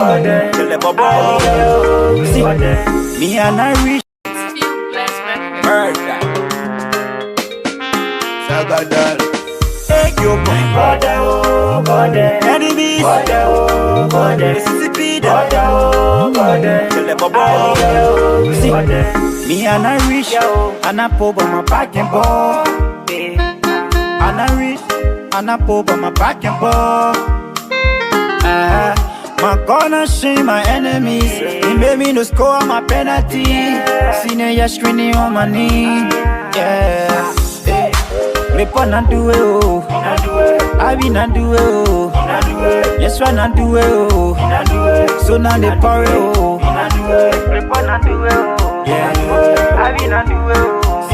See, me and I reach murder. Sagadal. Take your point, enemies, Mississippi, see, me and I reach, and I pull by my back and ball. And I reach, and I pull by my back and ball. My corner shame my enemies. He made me no score my penalty. Seen ya screening on my knee. Yeah. Me pon and do it, oh. I be not do it, oh. Yes, why not do it, oh. So now they pour it, oh. Me pon and do it, oh. Yeah. I be not do it, oh.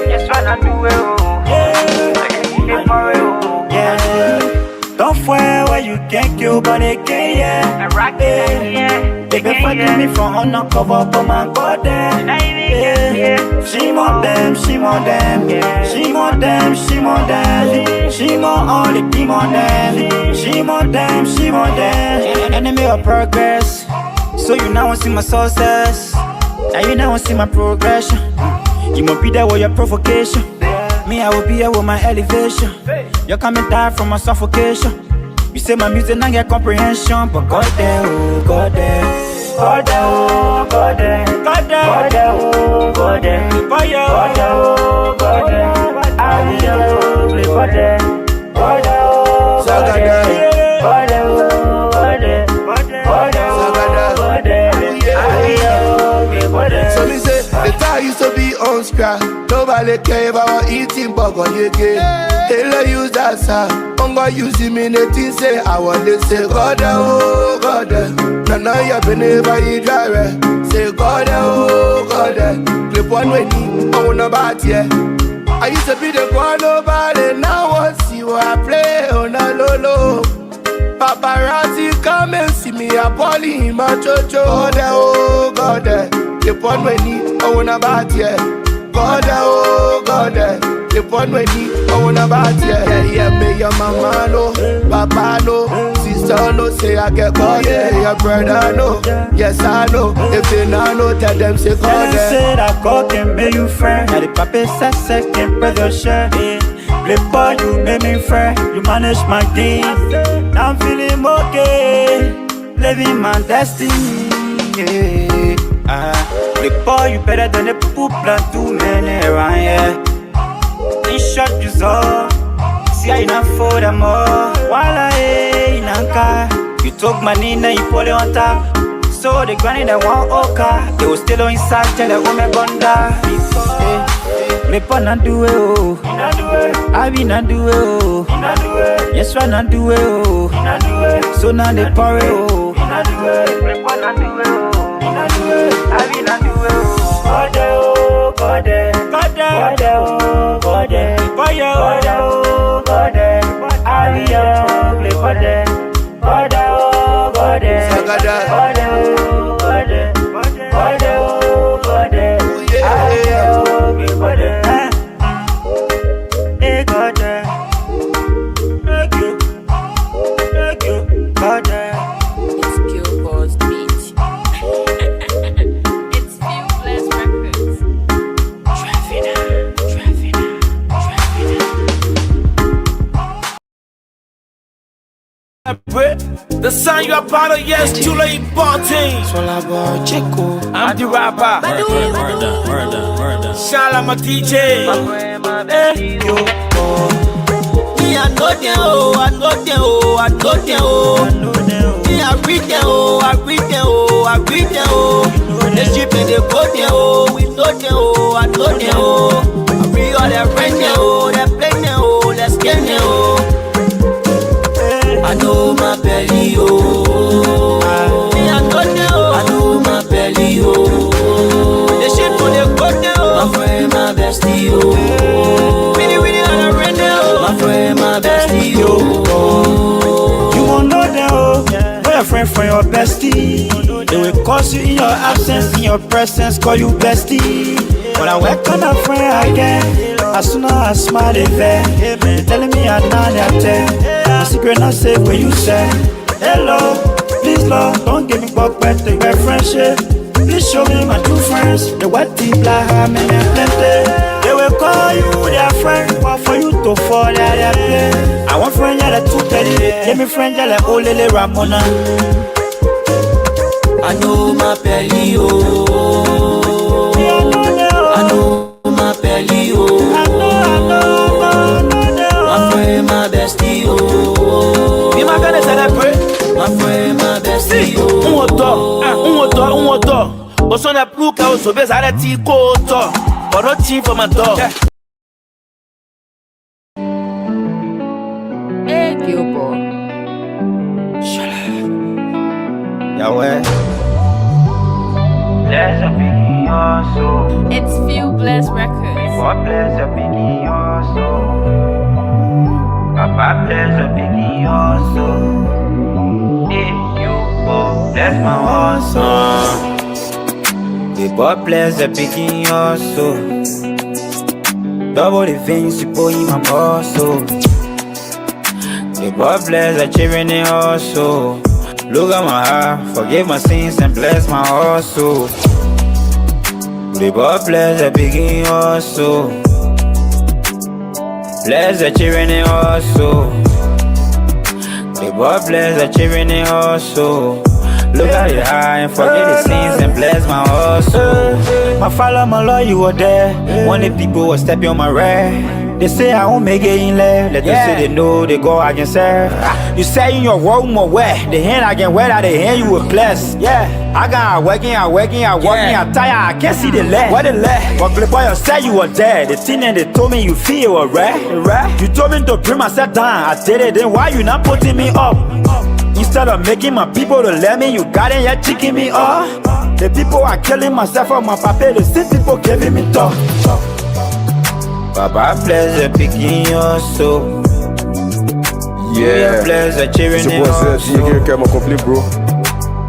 Yes, why not do it, oh. They pour it, oh. Yeah. Don't fool where you can't kill, but they can't, yeah. They been fighting me from undercover, but my God, yeah. She more them, she more them, she more them, she more them, she more all the demon them, she more them, she more them. Enemy of progress, so you now see my success. Now you now see my progression. You must be there with your provocation. Me, I will be here with my elevation. You coming down from my suffocation. You say my music not get comprehension, but God there, oh, God there, God there, oh, God there, God there, God there, oh, God there, God there, oh, God there, I will play for them, God there, oh, God there, God there, oh, God there, God there, God there, I will play for them. So me say, the time used to be on scrap. Nobody care about eating burger, you get. Taylor use that sound. I'm gonna use him in the thing, say I want to say God, oh, God. Now you been never you drive. Say God, oh, God. Clip one way, I wanna bat, yeah. I used to be the one nobody, now I see what I play on a low. Paparazzi come and see me, I poly in my chocho. God, oh, God. Clip one way, I wanna bat, yeah. God, oh, God. The one when I wanna bat, yeah, me your mama no, papa no, sister no, say I get God, yeah, your brother no, yes I know, if they not know, tell them say God, yeah. Said I call can make you friend, now the papa said second brother share, play ball you make me friend, you manage my game, now I'm feeling okay, living my destiny, yeah. Play ball you better than the poop plan too many around, yeah. Shot you saw, see I enough for them all. While I ain't anchor, you took my name and you put it on top. So they granny that one oka, they was still inside till the woman bunda. Me pon and do it, oh. I be not do it, oh. Yes, why not do it, oh. So now they pour it, oh. Me pon and do it, oh. I be not do it, oh. God, oh, God, God, God, oh, God, God, oh, God, I be your play for them. God, oh, God, God, oh, God, God, oh, God, I be your play for them. Hey, God, thank you, God. It's Pure Boss Beat. It's Fearless Records. The sign you are part of, yes, too late party. I'm the rapper. Murder. Shala, my DJ. Me, I know them, oh, I know them, oh, I know them, oh. Me, I read them, oh, I read them, oh, I read them, oh. They ship and they go there, oh, we know them, oh, I know them, oh. I read all their friends, oh, they're playing, oh, they're scared, oh. I know my belly, oh. Me, I know them, oh, I know my belly, oh. They ship for the go there, oh. My friend, my bestie, oh. Really, on a rent, oh. My friend, my bestie, oh. You won't know them, oh. Know your friend from your bestie. They will cause you in your absence, in your presence, call you bestie. But I work on a friend again. As soon as I smile, they vex. They telling me I'm not there. My secret not safe when you say hello. Please slow, don't give me back better, my friendship. Please show me my two friends. The white people are many plenty. They will call you their friend, but for you to fall, they're play. I want friend that too petty. Give me friend that old Lily Ramona. I know my belly, oh. I know my belly, oh. I know. My friend, my bestie, oh. Be my gonna celebrate. My friend, my bestie, oh. Un auteur. Au son a plus qu'à au baiser à la tico auteur. Or not team for my dog. Hey, Gilbo. Yahweh. Bless a biggie also. It's Feel Blessed Records. God bless a biggie also. Papa bless a biggie also. Hey, you go bless my also. The God bless a biggie also. Double the things you put in my also. The God bless a children also. Look at my heart, forgive my sins and bless my also. The God bless the beginning also. Bless the children also. The God bless the children also. Look at your eye and forget the sins and bless my also. My father, my Lord, you were there. When the people were stepping on my right. They say I won't make it in left. Let them say they know they go I can serve. You say in your world more wet. The hand I can wear that the hand you will bless. Yeah, I got working, I'm tired, I can't see the left. Where the left? But boy, you said you were dead. The thing and they told me you feel alright. You told me to bring myself down. I did it, then why you not putting me up? Instead of making my people to let me, you got it, you're checking me up. The people are killing myself for my papa, the same people giving me talk. Papa bless the picking also. Yeah, bless the children also.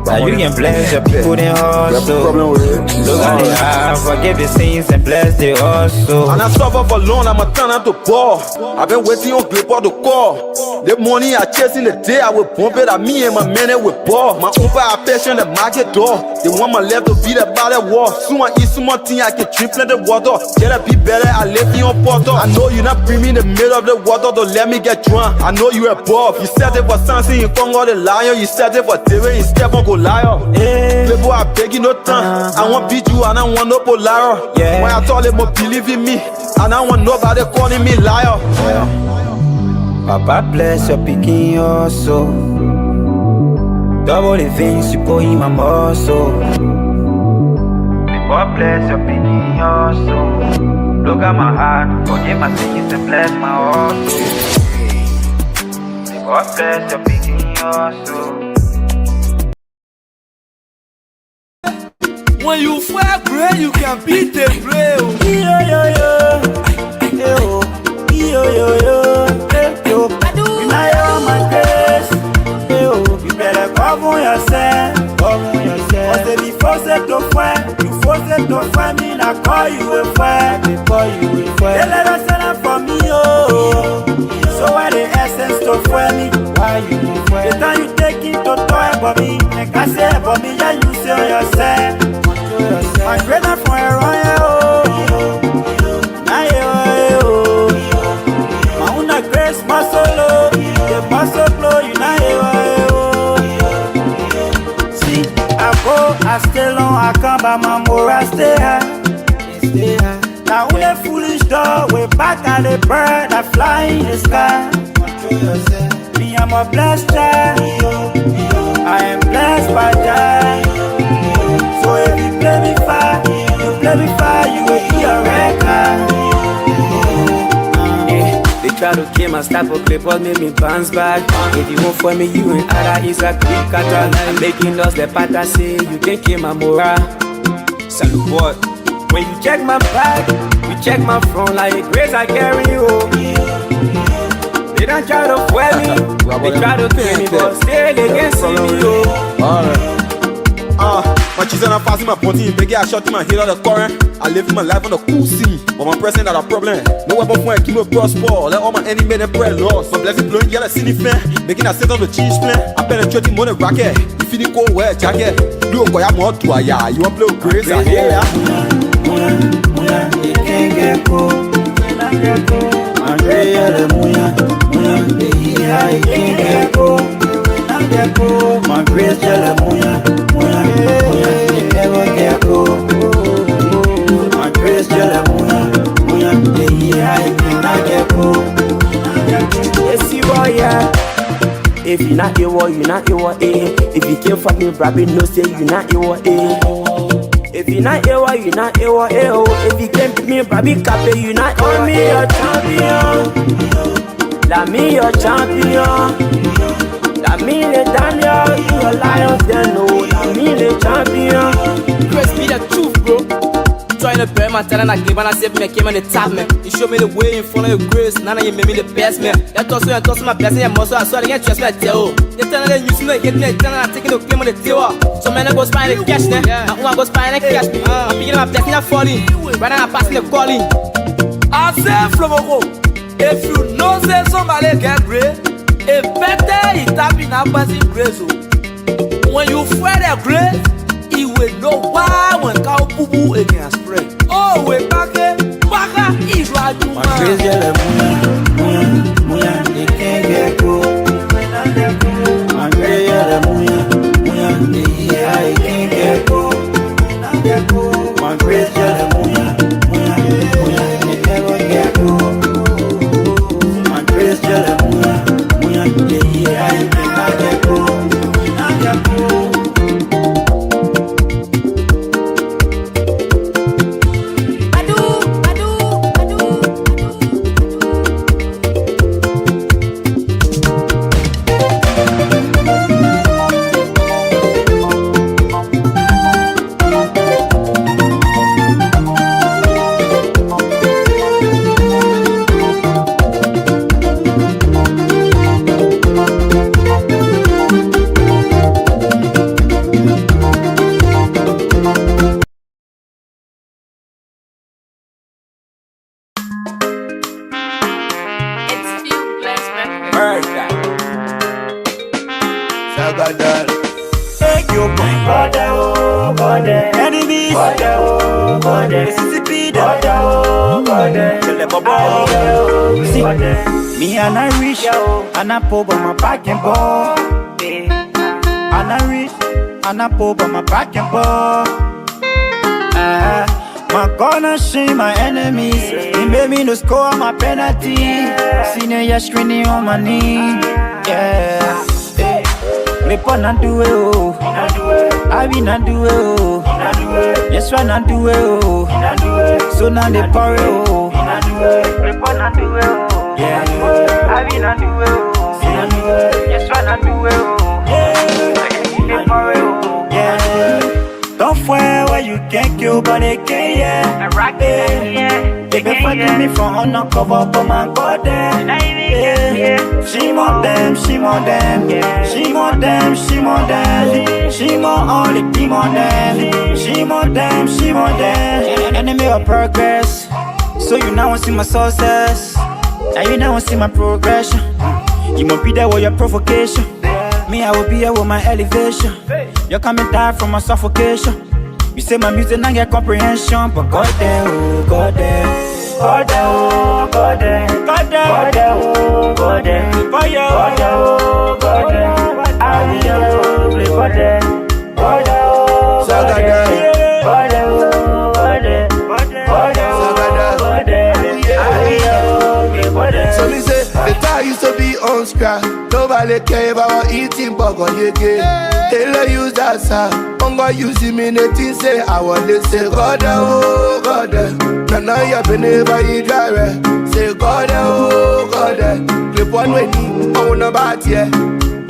Now you can bless the people in also. Look at the eye, forgive the sins and bless the also. And I suffer for long, I'm a turn out to ball. I've been waiting on clip of the call. The money I chase in the day, I will pump it at me and my man with ball. My own fire patient, the market door. They want my left to beat about that wall. Soon I eat some more thing, I can triple the water. Get a be better, I left you on portal. I know you not bring me in the middle of the water to let me get drunk. I know you above. You said it for something, you Congo the lion. You said it for David, you step on go liar. People I beg you no time. I want beat you and I want no polar. When I told them believe in me, and I want nobody calling me liar. Papa bless your picking also. Double the things you put in my muscle. God bless your picking also. Look at my heart, forgive my sins and bless my also. God bless your picking also. When you fire pray, you can beat the play. You better cover yourself. Cause they be forced to find. You forced to find me, now call you a friend. They let us send up for me, oh. So why the essence to find me? Why you the time you take it to toy for me? And I say for me, yeah, you say on yourself. I'm greater for a royal, my own grace, my solo, the muscle flow, you see, I stay long, I come by my more, I stay high. Now when a foolish dog, way back at the bird, I fly in the sky. Me, I'm a blessed child. I am blessed by God. So if you play me fire, you will be a record. They try to kill my style for play, but make me bounce back. If you won't for me, you and Ada is a quick cutter. I'm making lost the part I say, you can kill my morale. Salute boy. When you check my back, you check my front like a grace I carry you. They don't try to fool me, they try to kill me, but still they can't see me. Alright. My cheese and I'm passing my ponty in big I shot in my head out the current. I live my life on the cool sea, but my present not a problem. No weapon for keep me prosper. Let all my enemies and bread lost. Some blessing blowing, get a city fan. Making a set on the cheese plan. I penetrating more than rocket. fini ko ouais, jacket. Do go ya mo to ya. You want play with Grace? I hear ya. You can't get cool. Andrea the muya, you can't get cool. My Grace the muya, you never get cool. My Grace the muya, you cannot get cool. Yes, you are, yeah. If you not you not you eh. If you can't fuck me, Brabby, no say you not you eh. If you not you not you eh. Oh, if you can't beat me, Brabby, Cafe, you not on me, your champion. That me your champion. That me the Daniel, you a lion, then no. That me the champion. Grace be the truth, bro. Trying to bury my talent, I gave and I said me, I came on the top, man. You show me the way in front of your grace, now you made me the best, man. You toss me and toss my blessing, and muscle, I saw they can't trust me, I tell you. You tell them you see me, get me, telling I'm taking the claim on the tail. So man, I go spying the cash, then. I want to go spying the cash, I'm picking my blessing, I'm falling. Right now, I'm passing the calling. I say, Flomogo, if you know say somebody get grace, it better it happen passing grace. When you fear the grace, he will know why when cow poo poo again spray. Oh, we back is right to My Grace the muya, you can't get cool. Andrea the muya, you can't get cool. My Grace the muya, you never get cool. My Grace the muya, you cannot get cool. Me and I reach, and I pull by my back and ball. And I reach, and I pull by my back and ball. My corner shame my enemies. He made me no score my penalty. Senior ya screening on my knee. Yeah. Flip on and do it, oh. I be not do it, oh. Yes, why not do it, oh. So now they pour it, oh. Flip on and do it, oh. Yeah, I be not do it, oh. Yes, why not do it, oh. They pour it, oh. Yeah. Don't fool where you can't kill, but they can't, yeah. They been fighting me from undercover, but my God, yeah. She want them, she want them. She want them, she want them. She want all the demon them. She want them, she want them. Enemy of progress, so you now see my success. Now you now see my progression. You must be there with your provocation. Me, I will be here with my elevation. You're coming down from my suffocation. You say my music not get comprehension, but God there, oh, God there. God there, oh, God there. God there, God there, oh, God there. For you, God there, oh, God there. I will play for them. God there, oh, God there. God there, oh, God there. God there, oh, God there. I will play for them. So me say, the time used to be on scrap. Nobody care about eating burger, yeah. Taylor use that sound. Go using me, nothing say I want to say God, oh God. Now you been never you drive. Say God, oh God. Clip one way, I wanna bat yeah.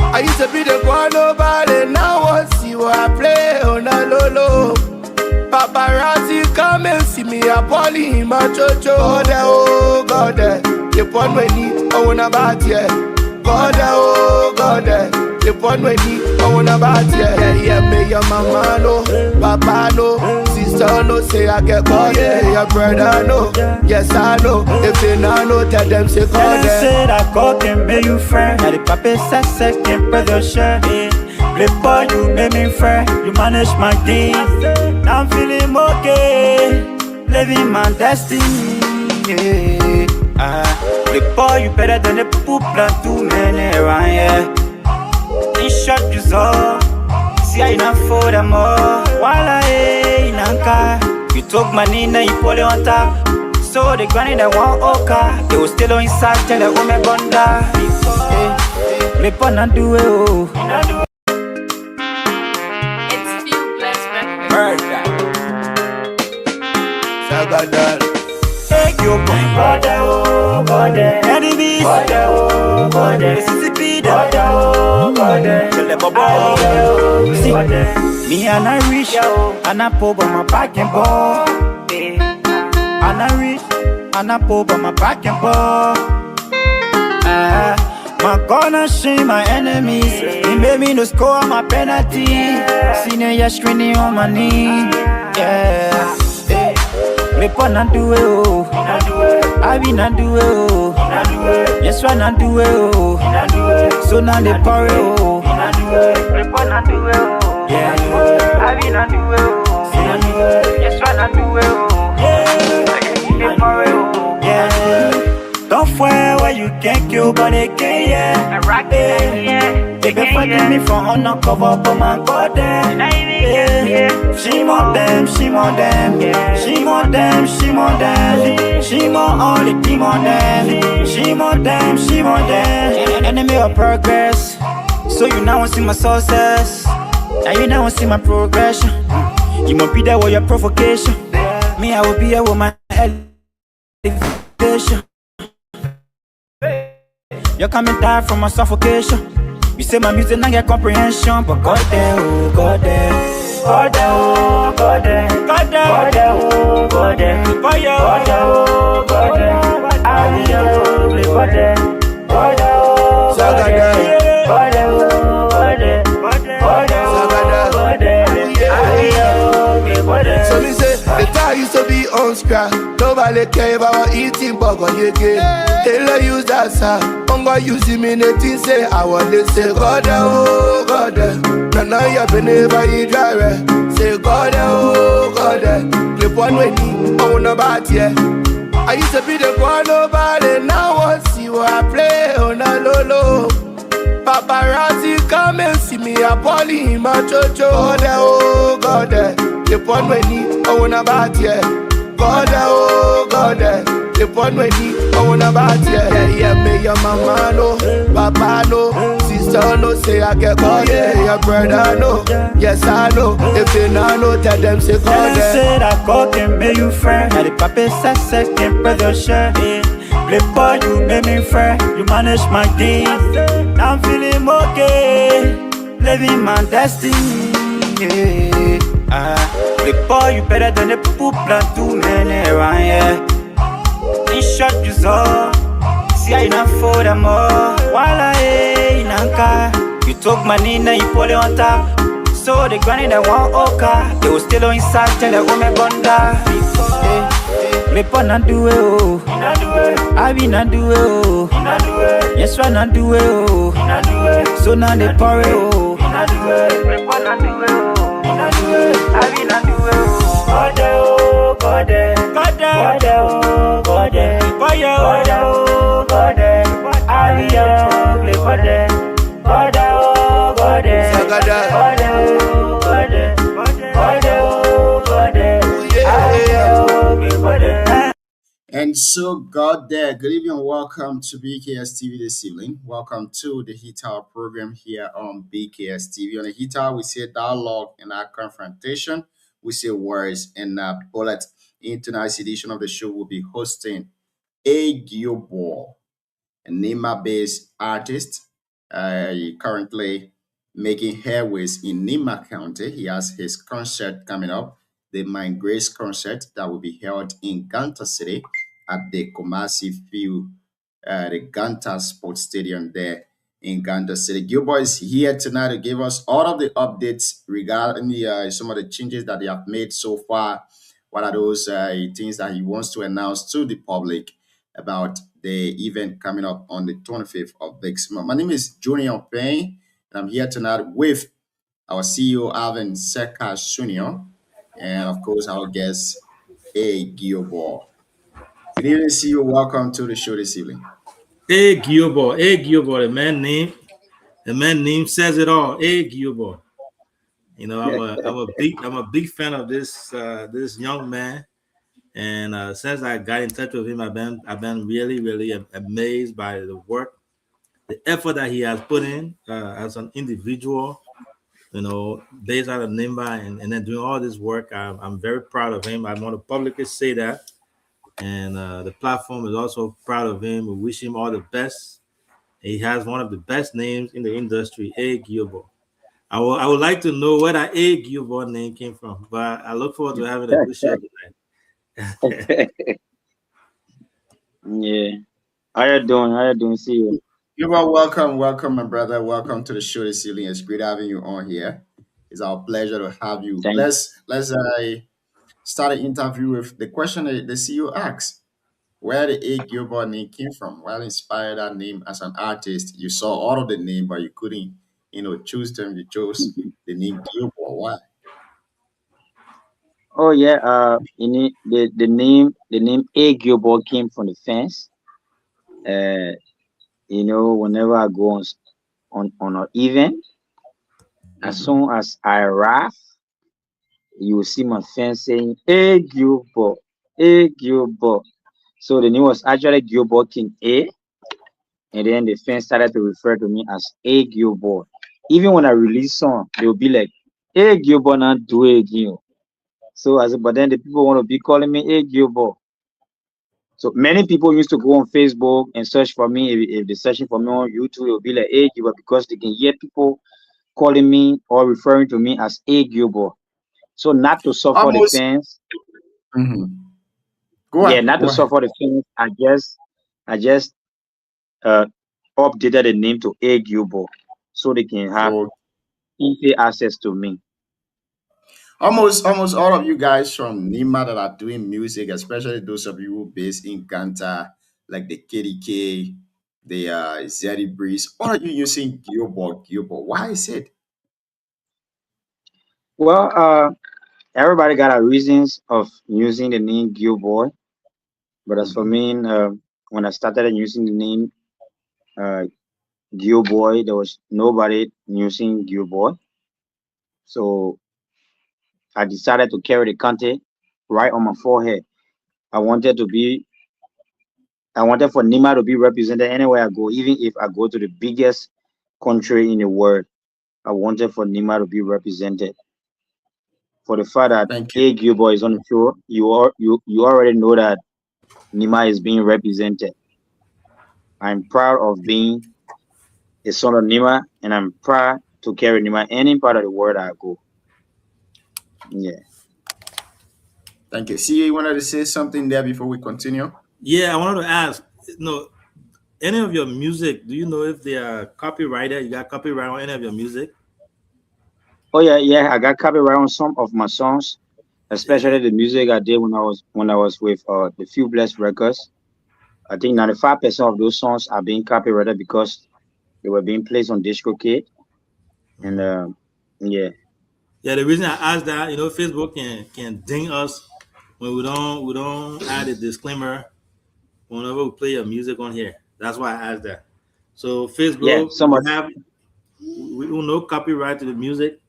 I used to be the one nobody. Now I see what I play on a lolo. Paparazzi come and see me a poly in my church. God, oh God. Clip one way, I wanna bat yeah. God, oh God. The one when I wanna bat yeah, me your mama no, papa no, sister no, say I get caught, your brother no, yes I know, if they not know, tell them say God. Say that God can make you friend, now the papa says second brother share. Play boy, you make me fair. You manage my game. Now I'm feeling okay. Living my destiny. Play boy, you better than the poop plant too many around here. In short, you saw. See, I enough for them all. While I ain't anchor. You took my Nina, you put it on top. So they granny that one oka. They was still on inside, tell the woman bunda. Lip on and do it, oh. It's Feel Blessed Records. Murder. Sagadal. Take your point, brother, oh, brother. Enemies, brother, oh, brother. Mississippi, brother, oh, brother. Tell them about see, me and I reach, and I pull by my back and ball. And I reach, and I pull by my back and ball. My gonna shame my enemies. He made me no score my penalty. Senior, you're screening on my knee. Yeah. Lip on and do it, oh. I be not do it, oh. Yes, why not do it, oh. So now they pour it, oh. Lip on and do it, oh. Yeah. I be not do it, oh. Yes, why not do it, oh. They pour it, oh. Yeah. Don't fuck where you can't kill, but they can't, yeah. They been fighting me from undercover, but my God, damn. Yeah. Shame on them, shame on them. Shame on them, shame on them. Shame on all the team on them. Shame on them, shame on them. Enemy of progress. So you now see my success. Now you now see my progression. You must be there with your provocation. Me, I will be here with my elevation. You coming down from my suffocation. You say my music not get comprehension, but God there, oh, God there. God there, oh, God there. God there, God there, oh, God there. God there, oh, God there. I will play God there. God there, oh, God there. God there, oh, God there. God there, oh, God there. I will play God there. So me say, the time used to be on scrap. Nobody care about eating burger, yeah. Taylor use that sound. I'm gonna use him in the thing, say I want to say God, oh, God. Now you been never eat dry. Say God, oh, God. Clip one with me, I wanna bat, yeah. I used to be the one nobody, now I see what I play on a lolo. Paparazzi come and see me, I poly in my chocho. God, oh, God. Clip one with me, I wanna bat, yeah. God, oh, God. Clip one with me, I wanna bat, yeah. Yeah, me, your mama, no. Papa, no. Sister, no. Say I get God, yeah. Your brother, no. Yes, I know. If they not know, tell them, say God, Tell them say that God can make you fair. Now the papi says second brother share. Play boy, you make me fair. You manage my game. Now I'm feeling okay. Living my destiny. Play boy, you better than the poop plant too many around here. In short, you saw. See, I enough for them all. While I ain't anchor. You took my Nina, you put it on top. So they granny that one oka. They was still on inside, tell the woman bunda. Lip on and do it, oh. I be not do it, oh. Yes, why not do it, oh. So now they pour it, oh. Lip on and do it, oh. I be not do it, oh. God, oh, God, God, God, oh, God, God, oh, God, I be your play for them. God, oh, God, Sagada. God, oh, God, God, oh, God, I be your play for them. And so, God there, good evening, welcome to BKS TV this evening. Welcome to the Heat Hour program here on BKS TV. On the Heat Hour, we say dialogue and our confrontation. We say words and bullet. In tonight's edition of the show, we'll be hosting Agiobo, a Nima-based artist, currently making headways in Nima County. He has his concert coming up, the Mind Grace concert that will be held in Ganta City at the Kumasi Field, the Ganta Sports Stadium there in Ganta City. Gilboy is here tonight to give us all of the updates regarding some of the changes that they have made so far. What are those things that he wants to announce to the public about the event coming up on the 25th of next month? My name is Junior Payne, and I'm here tonight with our CEO Alvin Seka Jr., and of course our guest A. Gilbert. Good evening, CEO. Welcome to the show this evening. Hey Gilbert, the man name says it all. Hey Gilbert. You know, I'm a big fan of this young man. And since I got in touch with him, I've been really amazed by the work, the effort that he has put in as an individual. You know, based out of Nimba and then doing all this work. I'm very proud of him. I want to publicly say that. And the platform is also proud of him. We wish him all the best. He has one of the best names in the industry, A. Gilbert. I would like to know where that A. Gilbert name came from, but I look forward to having a good show tonight. Yeah. How you doing? How you doing? See you. Gilbert, welcome, my brother. Welcome to the show this evening. It's great having you on here. It's our pleasure to have you. Thank Let's start an interview with the question that the CEO asked. Where the A. Gilbert name came from? What inspired that name as an artist? You saw all of the name, but you couldn't, choose them. You chose the name Gilbert. Why? Oh yeah. The name A Gilbert came from the fans. Uh, whenever I go on an event, as Mm-hmm. soon as I arrive, you will see my fans saying A Gilbert, A Gilbert. So the name was actually Gilbert King A, and then the fans started to refer to me as A Gilbert. Even when I release song, they will be like, A Gilbert, not do it again. So I said, but then the people want to be calling me A Gilbert. So many people used to go on Facebook and search for me. If they're searching for me on YouTube, it will be like A Gilbert because they can hear people calling me or referring to me as A Gilbert. So not to suffer the Almost. fans, Mm-hmm. Go yeah, ahead. not Go to ahead. suffer the fans. I just uh updated the name to A Gilbert so they can have Oh, easy access to me. almost all of you guys from Nima that are doing music, especially those of you who based in Ganta, like the KDK, the Zeddy Breeze, all of you using Gilbert. Why is it? Well, everybody got a reasons of using the name Gilbert, but as for Mm-hmm. me, when I started using the name uh Gilboy, there was nobody using Gilboy. So I decided to carry the content right on my forehead. I wanted to be I wanted for Nima to be represented anywhere I go, even if I go to the biggest country in the world. I wanted for Nima to be represented. For the fact that Thank you. A Gilboy is on the show, you already know that Nima is being represented. I'm proud of being a son of Nima, and I'm proud to carry Nima any part of the world I go. Yeah. Thank you. See, you wanted to say something there before we continue? Yeah, I wanted to ask, no, any of your music, do you know if they are copyrighted? You got copyright on any of your music? Oh yeah, yeah. I got copyright on some of my songs, especially the music I did when I was with the Few Blessed Records. I think 95% of those songs are being copyrighted because they were being placed on DistroKid, and Mhm. yeah, Yeah, the reason I asked that, Facebook can ding us when we don't add a disclaimer whenever we play your music on here. That's why I asked that. So yeah. Facebook, Some of we don't know copyright to the music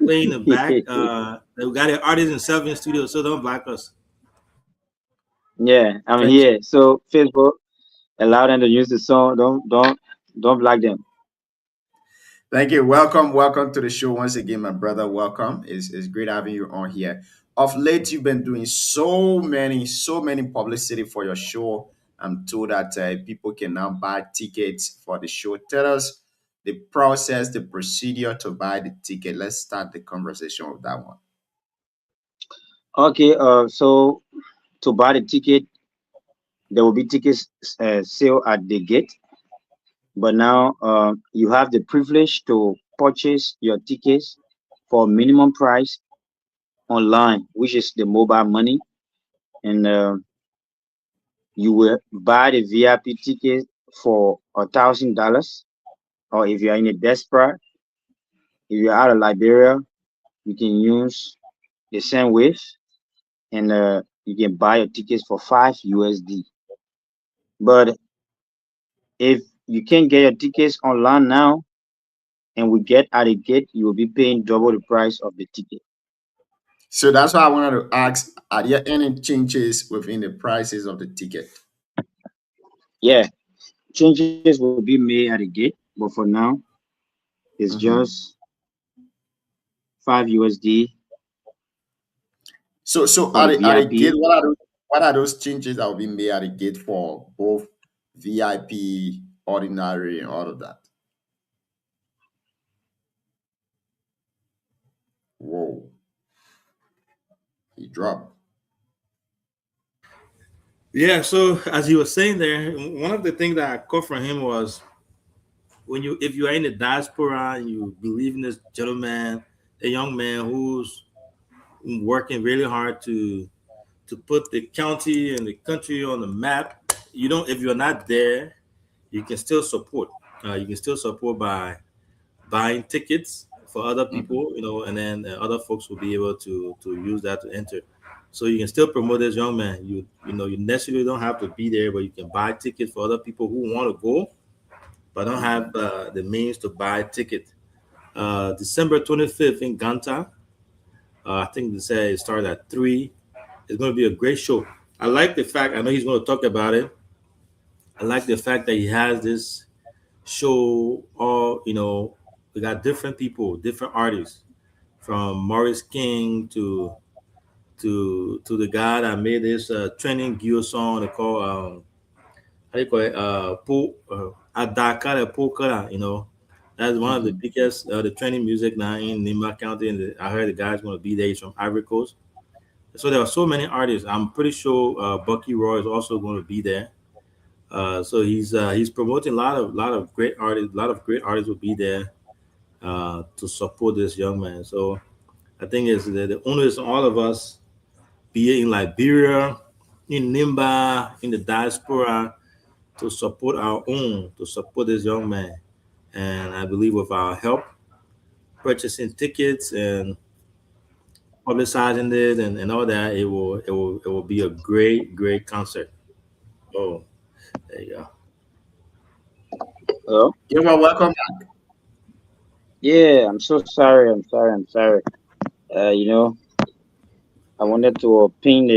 playing in the back. We got the artists themselves in studio, so don't block us. yeah, I'm Thank you. here. So Facebook allow them to use the song. Don't block them. Thank you. Welcome to the show once again, my brother. Welcome. It's great having you on here. Of late, you've been doing so many publicity for your show. I'm told that people can now buy tickets for the show. Tell us the process, the procedure to buy the ticket. Let's start the conversation with that one. Okay. So to buy the ticket, there will be tickets sale at the gate. But now you have the privilege to purchase your tickets for minimum price online, which is the mobile money, and you will buy the VIP ticket for $1,000. Or if you are in a desperate, If you're out of Liberia, you can use the same ways, and you can buy your tickets for 5 USD. But if you can't get your tickets online now, and we get at the gate, you will be paying double the price of the ticket. So that's why I wanted to ask: are there any changes within the prices of the ticket? Yeah, changes will be made at the gate, but for now, it's Mhm. just 5 USD So for the at the gate, VIP. what are those changes that will be made at the gate for both VIP, ordinary, and all of that? Whoa, he dropped. Yeah, so as he was saying there, one of the things that I caught from him was when you if you are in the diaspora and you believe in this gentleman, a young man who's working really hard to put the county and the country on the map, you don't if you're not there, you can still support. You can still support by buying tickets for other Mhm. people, and then other folks will be able to use that to enter. So you can still promote this young man. You necessarily don't have to be there, but you can buy tickets for other people who want to go, but don't have the means to buy a ticket. December 25th in Ganta. I think they say it starts at 3. It's going to be a great show. I like the fact, I know he's going to talk about it. I like the fact that he has this show, we got different people, different artists, from Morris King to the guy that made this trending Geo song they call how do you call it Adaka de Polka, that's one of the Mhm. biggest the trending music now in Nima County, and I heard the guy's going to be there. He's from Ivory Coast. So there are so many artists. I'm pretty sure Bucky Roy is also going to be there. So he's promoting a lot of great artists. A lot of great artists will be there to support this young man. So I think it's the onus on all of us, be it in Liberia, in Nimba, in the diaspora, to support our own, to support this young man. And I believe with our help, purchasing tickets and publicizing it and all that, it will be a great concert. Oh, there you go. Hello? Yeah, well, welcome. Yeah, I'm so sorry. I'm sorry. You know, I wanted to pin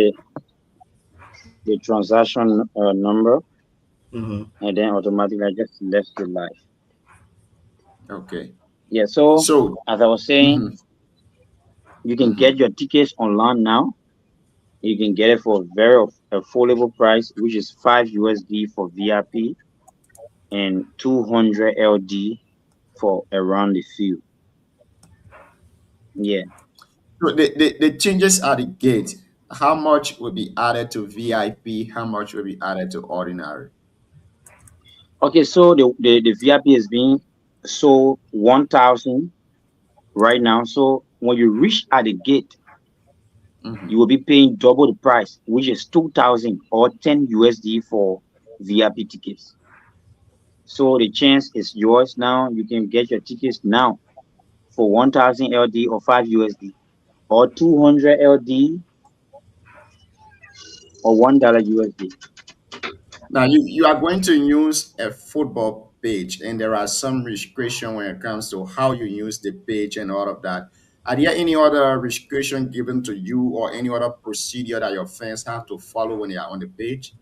the transaction number, Hmm. and then automatically I just left the live. Okay. Yeah, so So, as I was saying, mhm, you can mhm. get your tickets online now. You can get it for a very affordable price, which is 5 USD for VIP and 200 LD for around the field. Yeah. So the changes at the gate, how much will be added to VIP? How much will be added to ordinary? Okay, so the VIP is being sold 1,000 right now. So when you reach at the gate, Mhm. you will be paying double the price, which is 2,000 or 10 USD for VIP tickets. So the chance is yours now. You can get your tickets now for 1,000 LD or 5 USD or 200 LD or $1 USD. Now you are going to use a football page, and there are some restriction when it comes to how you use the page and all of that. Are there any other restriction given to you or any other procedure that your fans have to follow when they are on the page?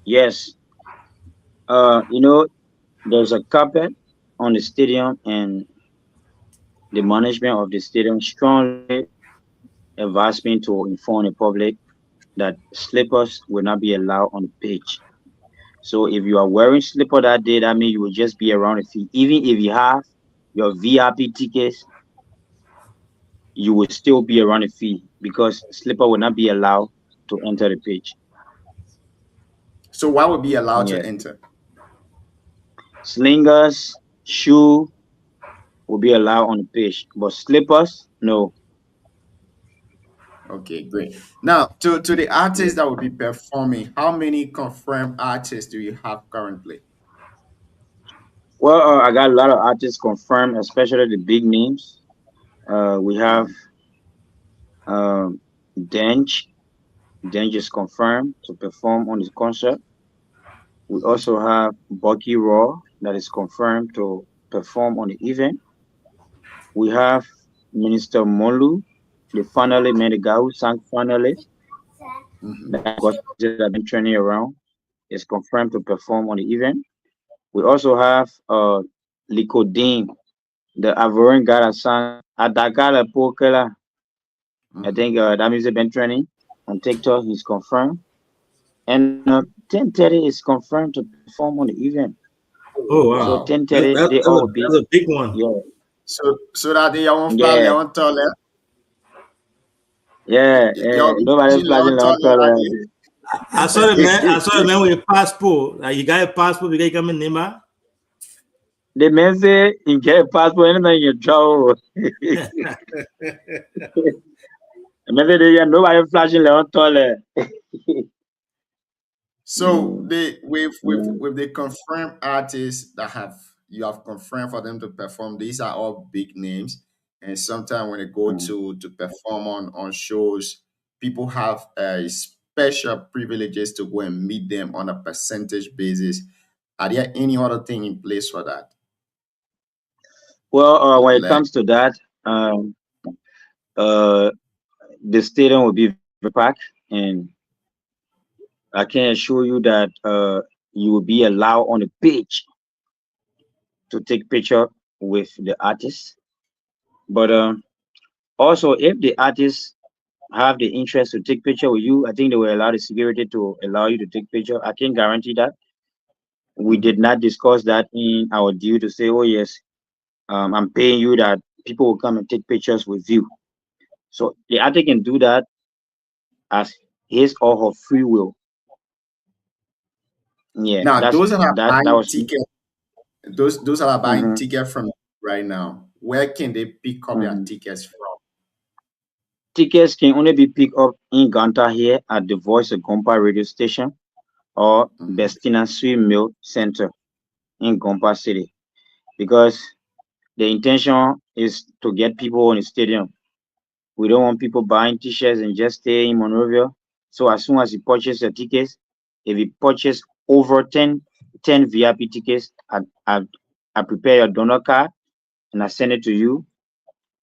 Yes. There's a carpet on the stadium, and the management of the stadium strongly advised me to inform the public that slippers will not be allowed on the pitch. So if you are wearing slipper that day, that means you will just be around the field. Even if you have your VIP tickets, you will still be around the field because slipper will not be allowed to enter the pitch. So what would be allowed to Yeah. enter? Slingers, shoe will be allowed on the pitch, but slippers, no. Okay, great. Now to the Yeah. artists that will be performing, how many confirmed artists do you have currently? Well, I got a lot of artists confirmed, especially the big names. We have um, Dench. Dench is confirmed to perform on his concert. We also have Bucky Raw that is confirmed to perform on the event. We have Minister Molu, the finally man, the guy who sang finally, that gospel that I've been training around, is confirmed to perform on the event. We also have Liko Dean, the Ivorian guy that sang Adakala Pokela. I think that music been training on TikTok. He's confirmed. And 10:30 is confirmed to perform on the event. Oh wow. So 10:30, they all be. That's a big one. Yeah. So that they won't fly Yeah. on toilet. Yeah. Nobody's flashing on color. I saw the man. I saw the man with a passport. Like, you got a passport because you come in Nima. The man say you get a passport, anything you trouble. Maybe nobody flashing on toilet. So with the confirmed artists that you have confirmed for them to perform, these are all big names. And sometimes when they go to perform on shows, people have special privileges to go and meet them on a percentage basis. Are there any other thing in place for that? Well, when it comes to that, the stadium will be very packed, and I can assure you that you will be allowed on the pitch to take picture with the artist. But also, if the artists have the interest to take picture with you, I think they will allow the security to allow you to take picture. I can guarantee that. We did not discuss that in our deal to say, oh yes, I'm paying you that people will come and take pictures with you. So the artist can do that as his or her free will. Yeah, Now, those that are that buying was ticket, those that are buying Mhm, ticket from right now, where can they pick up their mhm. tickets from? Tickets can only be picked up in Ganta here at the Voice of Gompa radio station or Bestina Sweet Milk Center in Gompa City, because the intention is to get people in the stadium. We don't want people buying t-shirts and just stay in Monrovia. So as soon as you purchase your tickets, if you purchase over 10 VIP tickets, I prepare your donor card and I send it to you.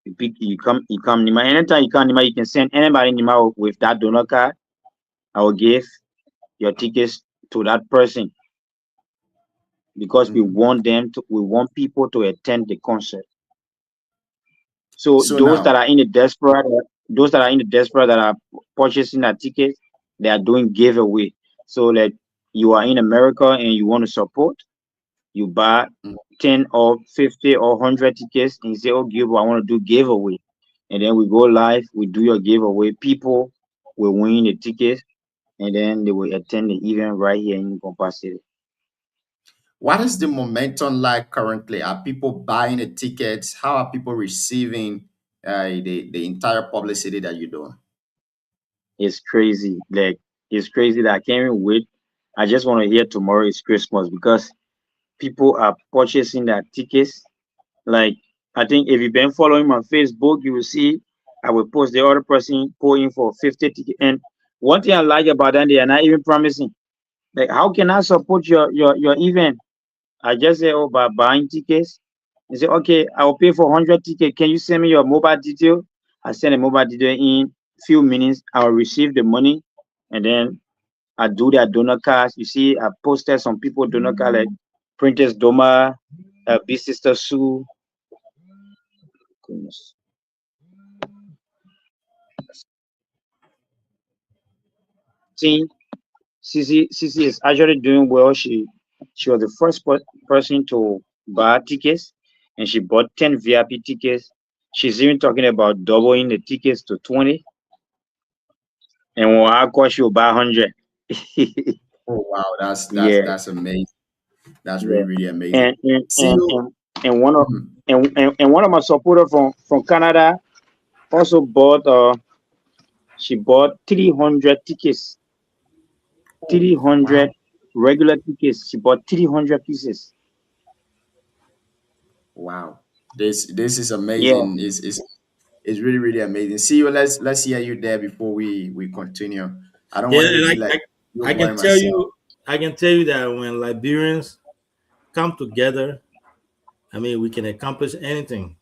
You come Nima. Anytime you come Nima, you can send anybody Nima with that donor card. I will give your tickets to that person because we want people to attend the concert. So So those that now, are in the desperate, that are purchasing that ticket, they are doing giveaway. So like you are in America and you want to support, you buy 10 or 50 or 100 tickets and you say, oh, I want to do giveaway. And then we go live, we do your giveaway. People will win the tickets and then they will attend the event right here in Gompa City. what is the momentum like currently? Are people buying the tickets? How are people receiving the entire publicity that you're doing? It's crazy. Like, it's crazy that I can't even wait. I just want to hear tomorrow is Christmas because people are purchasing their tickets. Like, I think if you've been following my Facebook, you will see I will post the other person pulling for 50 tickets. And one thing I like about that, they are not even promising. Like, how can I support your event? I just say, oh, by buying tickets. They say, okay, I will pay for 100 tickets. Can you send me your mobile detail? I send a mobile detail in few minutes. I will receive the money, and then I do their donor cards. You see, I posted some people donor card like Princess Doma, Big Sister Sue. Goodness. See, Sisi is actually doing well. She was the first person to buy tickets, and she bought 10 VIP tickets. She's even talking about doubling the tickets to 20, and when I call, she'll buy 100. Oh wow, that's Yeah, amazing. That's yeah. really amazing. And and See and you. and, and one of Mhm. and one of my supporters from Canada also bought she bought 300 tickets, Oh, 300 wow. regular tickets. She bought 300 pieces. Wow. This is Yeah, amazing. It's really, really amazing. See you. Let's hear you there before we continue. I don't Yeah, want it to and be like you I can boy tell myself. you, I can tell you that when Liberians come together, I mean, we can accomplish anything.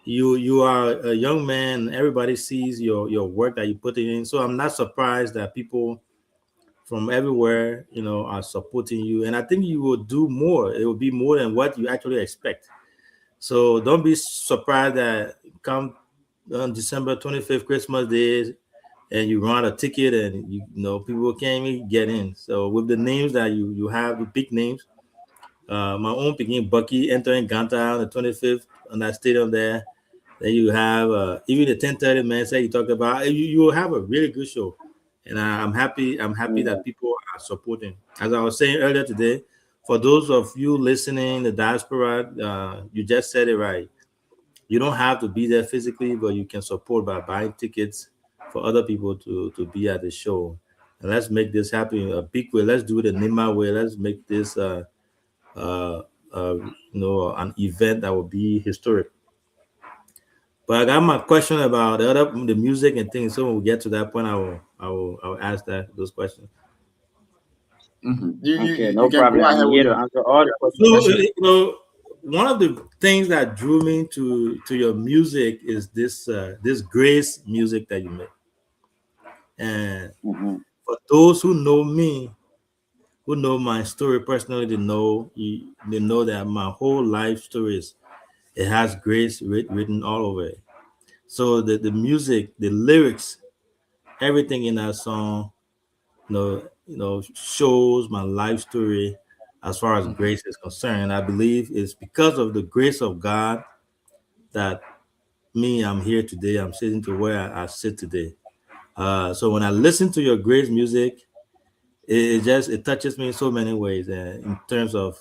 You are a young man. Everybody sees your work that you put in. So I'm not surprised that people from everywhere, are supporting you. And I think you will do more. It will be more than what you actually expect. So don't be surprised that come on December 25th, Christmas Day, and you run a ticket and people can't even get in. So with the names that you have, the big names, my own picking Bucky entering Ganta on the 25th on that stadium there. Then you have even the 10:30 man say you talked about. You will have a really good show, and I'm happy. I'm happy that people are supporting. As I was saying earlier today, for those of you listening, the diaspora, you just said it right. You don't have to be there physically, but you can support by buying tickets for other people to be at the show. And let's make this happen a big way. Let's do it the Nima way. Let's make this uh, an event that will be historic. But I got my question about the music and things. So when we get to that point, I will ask those questions. okay, You no can go problem. I'm ahead with here to your answer all the questions. So question. one of the things that drew me to your music is this grace music that you make. And Hmm. for those who know me, who know my story personally, they know that my whole life story it has grace written all over it. So the music, the lyrics, everything in that song, shows my life story as far as Mhm. grace is concerned. I believe it's because of the grace of God that I'm here today. I'm sitting to where I sit today. So when I listen to your grace music, it touches me in so many ways, in terms of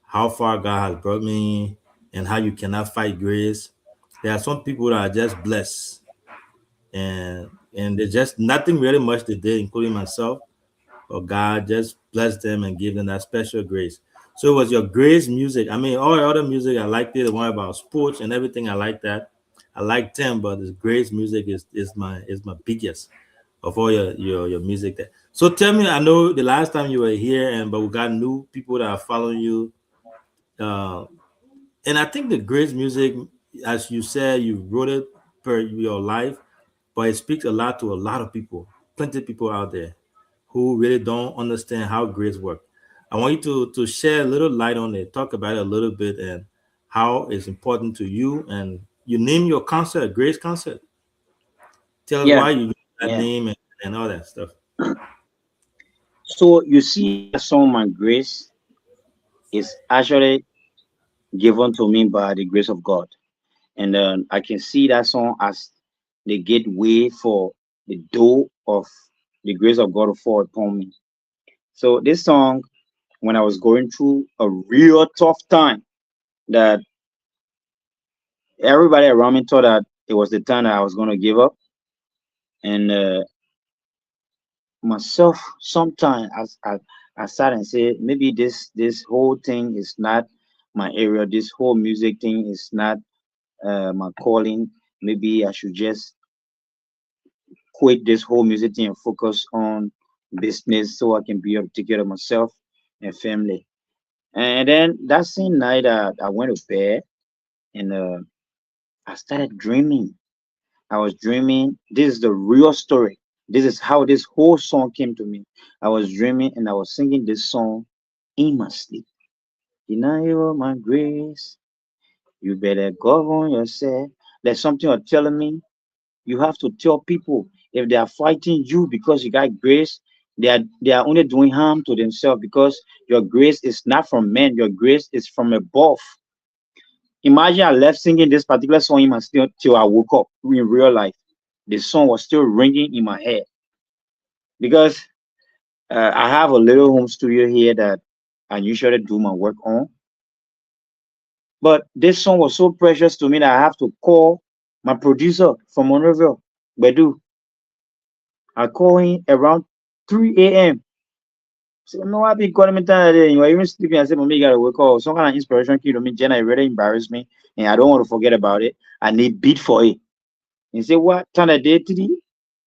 how far God has brought me and how you cannot fight grace. There are some people that are just blessed, and there's just nothing really much they did, including myself, or God just blessed them and gave them that special grace. So it was your grace music. I mean, all the other music I liked it. The one about sports and everything, I like that. I like them, but this grace music is my biggest of all your music there. So tell me, I know the last time you were here, but we got new people that are following you. Uh, and I think the grace music, as you said, you wrote it per your life, but it speaks a lot to a lot of people, plenty of people out there who really don't understand how grace works. I want you to share a little light on it, talk about it a little bit, and how it's important to you. And you name your concert, Grace Concert. Tell us Yeah, why you use that yeah. name and all that stuff. So you see, that song "My Grace" is actually given to me by the grace of God, and I can see that song as the gateway for the door of the grace of God to fall upon me. So this song, when I was going through a real tough time, that everybody around me thought that it was the time that I was going to give up, and myself sometimes I sat and said maybe this whole thing is not my area. This whole music thing is not my calling. Maybe I should just quit this whole music thing and focus on business so I can be able to take care of myself and family. And then that same night, I went to bed and I started dreaming. I was dreaming. This is the real story. This is how this whole song came to me. I was dreaming and I was singing this song in my sleep. Deny you all my grace. You better govern yourself. There's something you're telling me. You have to tell people if they are fighting you because you got grace, they are only doing harm to themselves because your grace is not from men, your grace is from above. Imagine I left singing this particular song in my sleep till I woke up in real life. The song was still ringing in my head because I have a little home studio here that I usually do my work on. But this song was so precious to me that I have to call my producer from Monrovia, Bedu. I call him around 3 a.m. So no, I be calling me today. You are even sleeping. I said, "Mommy, you gotta wake up." Some kind of inspiration came to me. Jenna, it really embarrassed me, and I don't want to forget about it. I need beat for it. And say, "What time of day today?"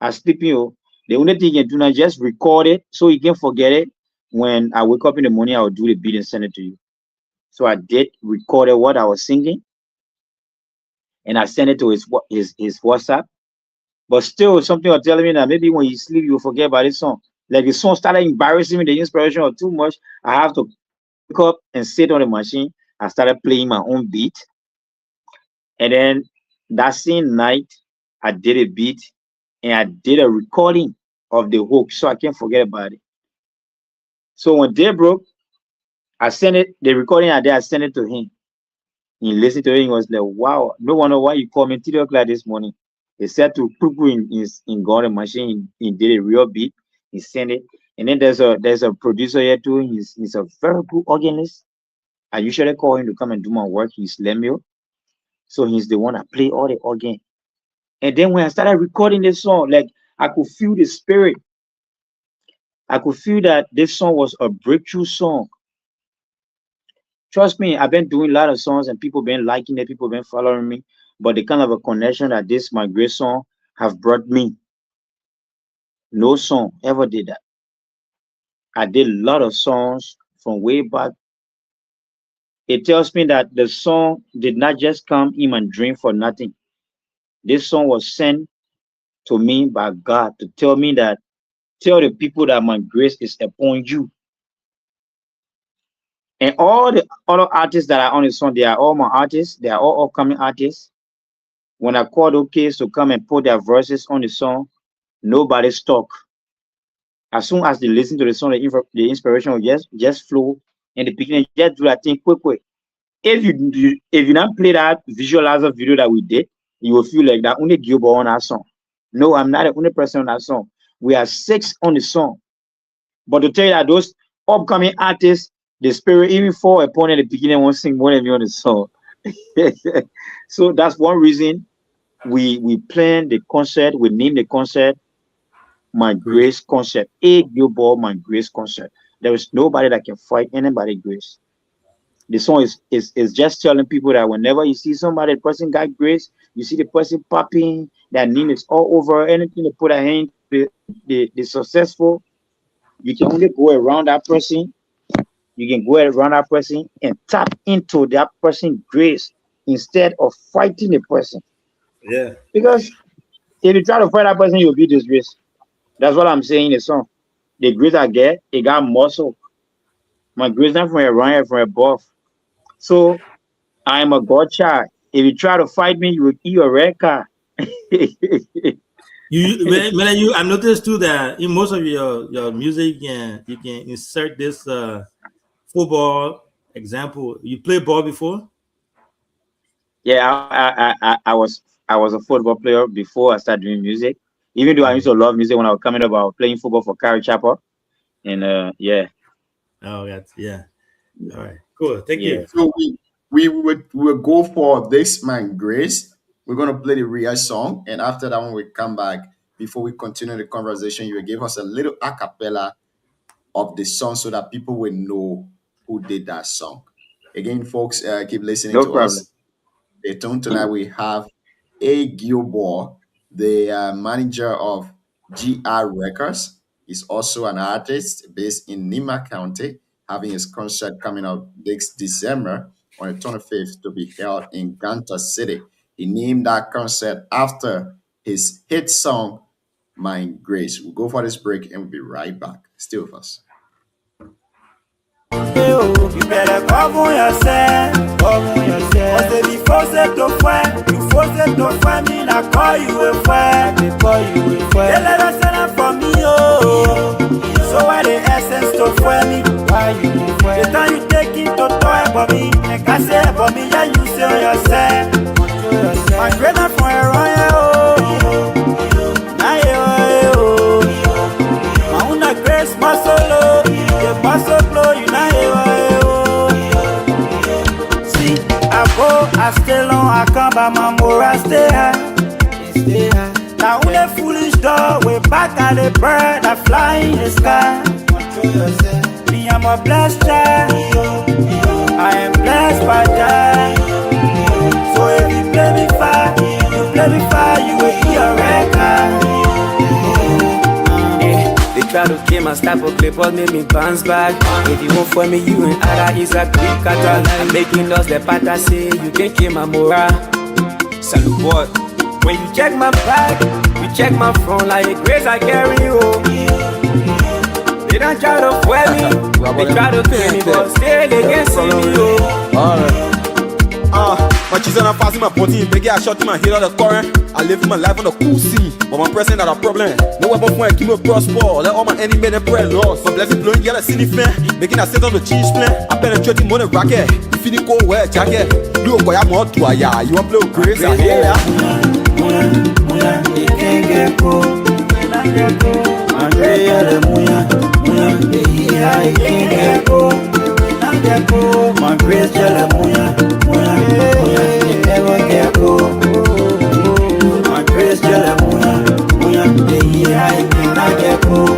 I sleeping. Oh, the only thing you can do now just record it so you can forget it. When I wake up in the morning, I will do the beat and send it to you. So I did record what I was singing, and I sent it to his WhatsApp. But still, something was telling me that maybe when you sleep, you forget about this song. Like the song started embarrassing me, the inspiration was too much. I have to wake up and sit on the machine. I started playing my own beat. And then that same night, I did a beat and I did a recording of the hook so I can't forget about it. So when day broke, I sent it, the recording I did, I sent it to him. He listened to it, he was like, wow, no wonder why you called me 3 o'clock this morning. He said to put in God the machine, he did a real beat, he sent it. And then there's a producer here too. He's a very good organist. I usually call him to come and do my work. He's Lemuel. So he's the one that play all the organ. And then when I started recording this song, like I could feel the spirit. I could feel that this song was a breakthrough song. Trust me, I've been doing a lot of songs and people been liking it, people been following me. But the kind of a connection that this My Grace song have brought me, no song ever did that. I did a lot of songs from way back. It tells me that the song did not just come in my dream for nothing. This song was sent to me by God to tell me that, tell the people that my grace is upon you. And all the other artists that are on the song, they are all my artists. They are all upcoming artists. When I called OKs to come and put their verses on the song, nobody stuck. As soon as they listen to the song, the inspiration will just flow in the beginning. Just do that thing quick. If you not play that visualizer video that we did, you will feel like that only Gilbert on that song. No, I'm not the only person on that song. We are 6 on the song. But to tell you that those upcoming artists, the spirit even fall upon at the beginning won't sing more than me on the song. So that's one reason we planned the concert. We named the concert My Grace Concert. A Gilbert My Grace Concert. There is nobody that can fight anybody grace. The song is just telling people that whenever you see somebody, the person got grace, you see the person popping, their name is all over, anything they put a hand, the successful, you can only go around that person. You can go around that person and tap into that person's grace instead of fighting the person. Yeah. Because if you try to fight that person, you'll be disgraced. That's what I'm saying in the song. The grace I get, it got muscle. My grace not from around, from above. So I am a God child. If you try to fight me, you will eat a red card. I noticed too that in most of your music, you can insert this football example. You play ball before? Yeah, I was a football player before I started doing music. Even though I used to love music when I was coming up, I was playing football for Carrie Chapel. And yeah. Oh, yeah. All right, cool. Thank you. So we would go for this My Grace. We're gonna play the real song, and after that, when we come back, before we continue the conversation, you will give us a little a cappella of the song so that people will know who did that song. Again, folks, keep listening No to problem. us. Stay tuned. Tonight we have A. Gilbert, the manager of GR Records. He's also an artist based in Nima County, having his concert coming up next December on the 25th to be held in Ganta City. He named that concert after his hit song, My Grace. We'll go for this break and we'll be right back. Stay with us. You better cover yourself. Cause if you force it to find me, I call you a friend. They let us send up for me, oh. So why the essence to find me? Why you the time you take it to toy for me? And I say for me, yeah, you say on yourself. My greater for a royal, oh. My own grace, my solo. The muscle flow, you know. See, I stay long, I come by my more, I stay high. Now when the foolish dog, way back at the bird, I fly in the sky. I'm a blessed child. I am blessed by God. So if you play me fire, you will hear a record. They try to kill my style, but Clippers make me bounce back. If you won't for me, you and Ada is a quick cutter. I'm making lost the part I say, you can't kill my morale. Salute boy. When you check my back, you check my front like a grace I carry you. They don't try to fool me, they try to kill me, but still they can't see me. My cheese and I'm passing my body, big I shot in my head on the current. I live my life on the cool sea, but my present not a problem. No weapon for keep me prosper, let all my enemies and pray lost. My blessing blowing, get a city fan, making a set on the cheese plan. I penetrating more than rocket, you feel it cold wear jacket. You go ya more to ya, you want blow grace, I hear ya. It can't get cool. Andrea the Muya, it can't get cool. My grace, the Muya, it never get cool. My grace, the Muya, it cannot get cool.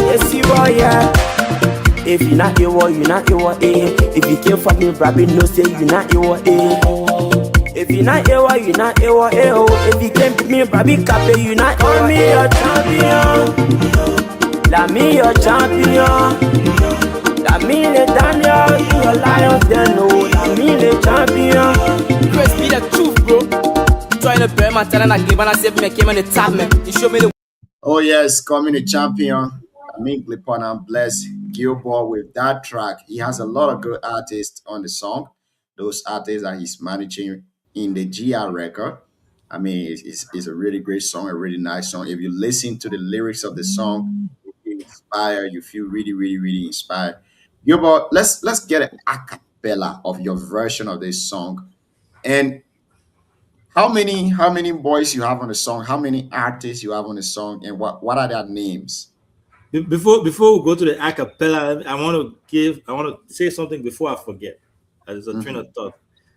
Yes, you are, yeah. If you're not your you not your if you can't fuck me, Rabbi, no say you not your If you're not your you not your if you can't beat me, Rabbi, Cape, you not your me your champion. La me your champion. La me le Daniel, you a lion, then no. La me le champion. Grace be the truth, bro. Trying to burn my talent, I give and I said me came on the top, man. You show me the. Oh yes, community champion. Clipon and Bless Gilbert with that track. He has a lot of good artists on the song. Those artists that he's managing in the GR record. I mean, it's a really great song, a really nice song. If you listen to the lyrics of the song, you feel inspired. You feel really, really, really inspired. Gilbert, let's get an a cappella of your version of this song. And how many boys you have on the song? How many artists you have on the song? And what are their names? Before we go to the acapella, I want to say something before I forget. There's a train of thought.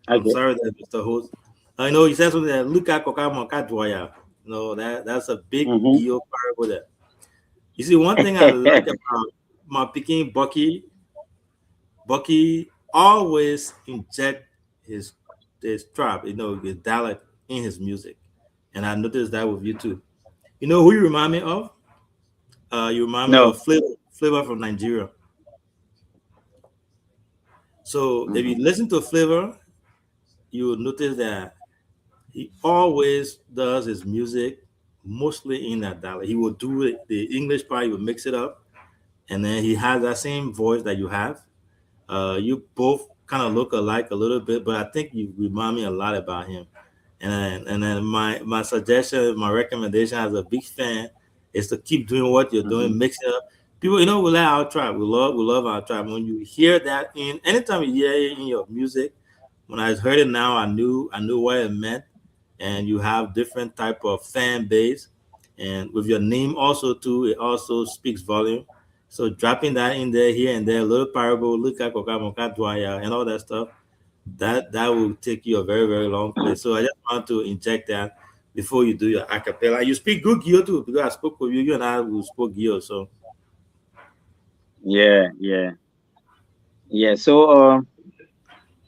I'm sorry that Mr. Host. I know you said something that Luka Kokamoka Dwaya. No, that's a big deal parable there. You see, one thing I like about my picking Bucky always inject his trap, his dialect in his music. And I noticed that with you too. You know who you remind me of? You remind me of Flavor from Nigeria. So if you listen to Flavor, you will notice that he always does his music mostly in that dialect. He will do the English part, he will mix it up, and then he has that same voice that you have. You both kind of look alike a little bit, but I think you remind me a lot about him. And then my suggestion, my recommendation as a big fan is to keep doing what you're doing, mix it up. People, we like our tribe. We love our tribe. When you hear that anytime you hear it in your music, when I heard it now, I knew what it meant. And you have different type of fan base, and with your name also too, it also speaks volume. So dropping that in there, here and there, a little parable, look at Kokamoka Dwaya and all that stuff, that will take you a very, very long place. So I just want to inject that before you do your acapella. You speak good Gio too, because I spoke with you. You and I will spoke Gio, so yeah. So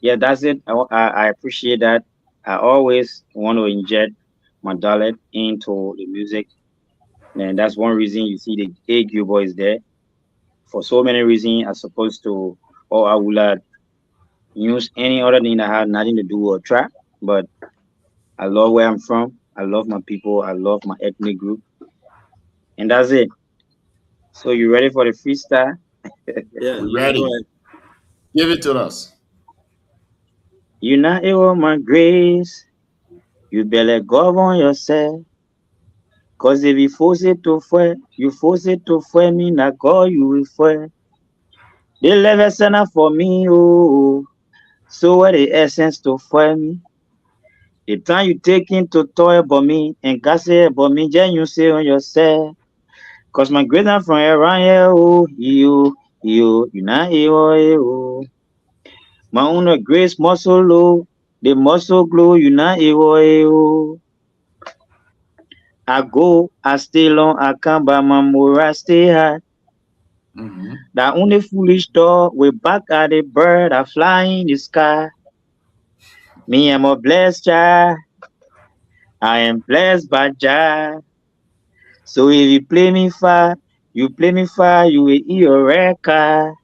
that's it. I appreciate that. I always want to inject my dialect into the music, and that's one reason you see the AQ boys there. For so many reasons, as opposed to, I would have used any other thing that had nothing to do with trap. But I love where I'm from. I love my people. I love my ethnic group, and that's it. So you ready for the freestyle? Yeah, ready. Give it to us. You not even my grace. You better govern yourself. Cause if you force it to me, not call you will fue. They never send up for me, oh. So what the essence to fue me? The time you taking to toy about me and gossip about me, then you say on yourself. Cause my great aunt from around here, oh, you not here, oh. My own grace muscle low, the muscle glow, you not here, oh. I stay long, I come by my moral, stay high. That only foolish dog will back at a bird are flying in the sky. Me, I'm a blessed child. I am blessed by Jah. So if you play me far, you will eat your record.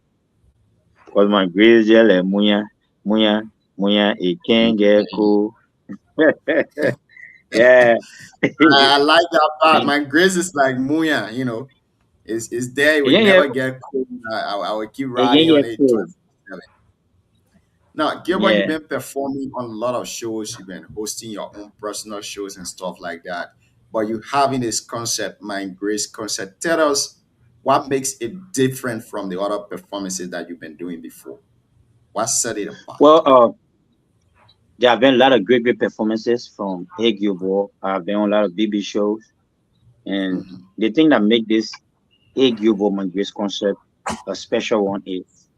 Cause my grace yell munya, munya, munya, it can't get cool. Yeah. I like that part. My grace is like Muya, you know. It's there, it will Again, yeah, never get cold. I will keep again, riding yeah, on it cool. 24/7. Now, Gilbert, you've Yeah. been performing on a lot of shows, you've been hosting your own personal shows and stuff like that. But you having this concept, Mind Grace concert. Tell us what makes it different from the other performances that you've been doing before. What set it apart? Well, there have been a lot of great performances from Hey Gilbert. I've been on a lot of BB shows, and Hmm. the thing that make this Hey Gilbert My Grace concert a special one is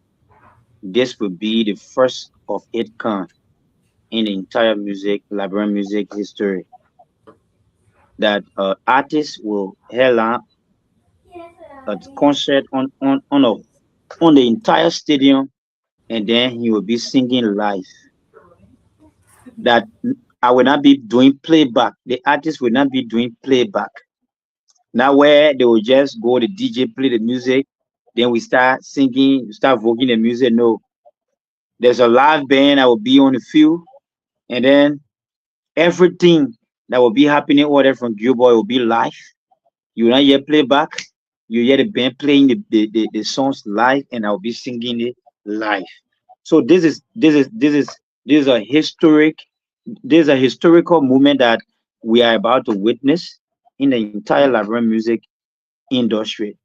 this will be the first of its kind in the entire library music history that artist will headline a concert on the entire stadium, and then he will be singing live. That I will not be doing playback. The artist will not be doing playback. Now where they will just go, the DJ play the music, then we start singing, start voguing the music. No, there's a live band that will be on the field, and then everything that will be happening over there from Gilboy will be live. You will not hear playback. You hear the band playing the songs live, and I'll be singing it live. So this is a historical moment that we are about to witness in the entire library music industry.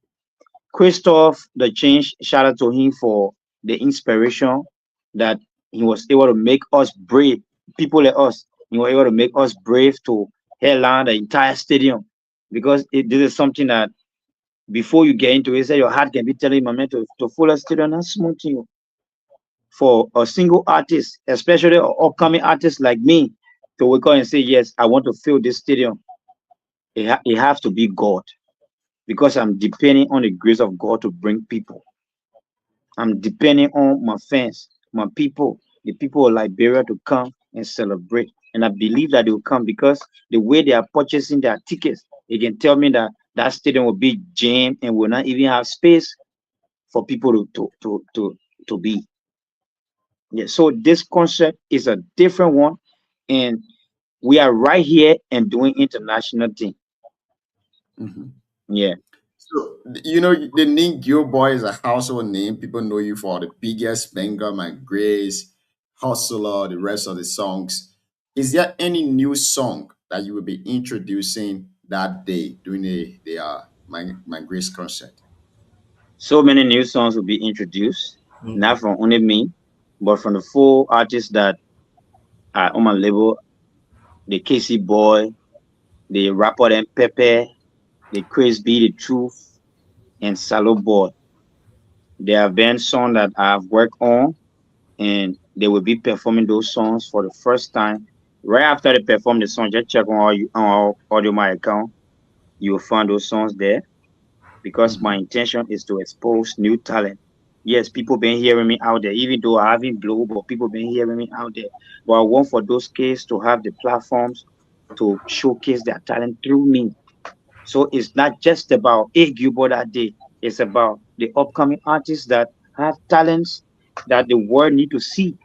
Christoph the Change, shout out to him for the inspiration that he was able to make us brave, people like us. He was able to make us brave to headline the entire stadium because this is something that before you get into it, say your heart can be telling you, man, to follow stadium, not small thing. For a single artist, especially an upcoming artist like me, to wake up and say, yes, I want to fill this stadium, it has to be God because I'm depending on the grace of God to bring people. I'm depending on my fans, my people, the people of Liberia to come and celebrate. And I believe that they will come because the way they are purchasing their tickets, they can tell me that that stadium will be jammed and will not even have space for people to be. Yeah, so this concept is a different one, and we are right here and doing international thing. Hmm. Yeah. So, you know, the name Gilboy is a household name. People know you for the biggest banger, My Grace, Hustler, the rest of the songs. Is there any new song that you will be introducing that day during My Grace concert? So many new songs will be introduced, not from only me, but from the full artists that are on my label, the Casey Boy, the Rapper and Pepe, the Chris B, the Truth, and Salo Boy. They have been songs that I've worked on, and they will be performing those songs for the first time. Right after they perform the song, just check on our audio my account. You will find those songs there because my Hmm. intention is to expose new talent. Yes, people been hearing me out there, even though I haven't blow, but people been hearing me out there. But I want for those kids to have the platforms to showcase their talent through me. So it's not just about a Gilbert that day. It's about the upcoming artists that have talents that the world need to see,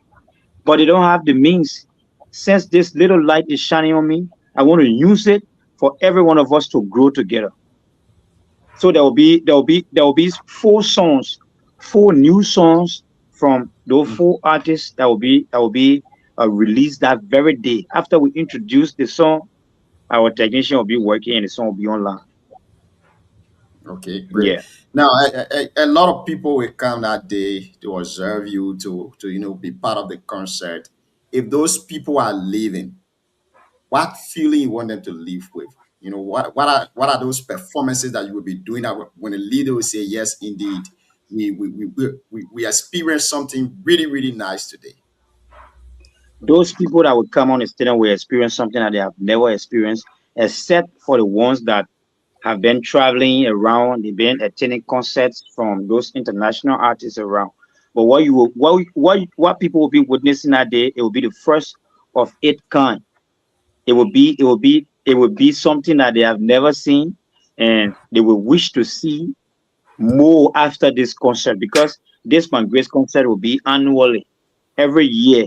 but they don't have the means. Since this little light is shining on me, I want to use it for every one of us to grow together. So there will be 4 songs, 4 new songs from those 4 artists that will be released that very day. After we introduce the song, our technician will be working and the song will be online. Okay, great. Yeah. Now, a lot of people will come that day to observe you, to be part of the concert. If those people are leaving, what feeling you want them to leave with? You know, what are those performances that you will be doing that when the leader will say, yes, indeed, we experienced something really, really nice today. Those people that would come on the stadium will experience something that they have never experienced, except for the ones that have been traveling around. They've been attending concerts from those international artists around. But what people will be witnessing that day, it will be the first of its kind. It will be something that they have never seen, and they will wish to see more after this concert, because this My Grace concert will be annually, every year,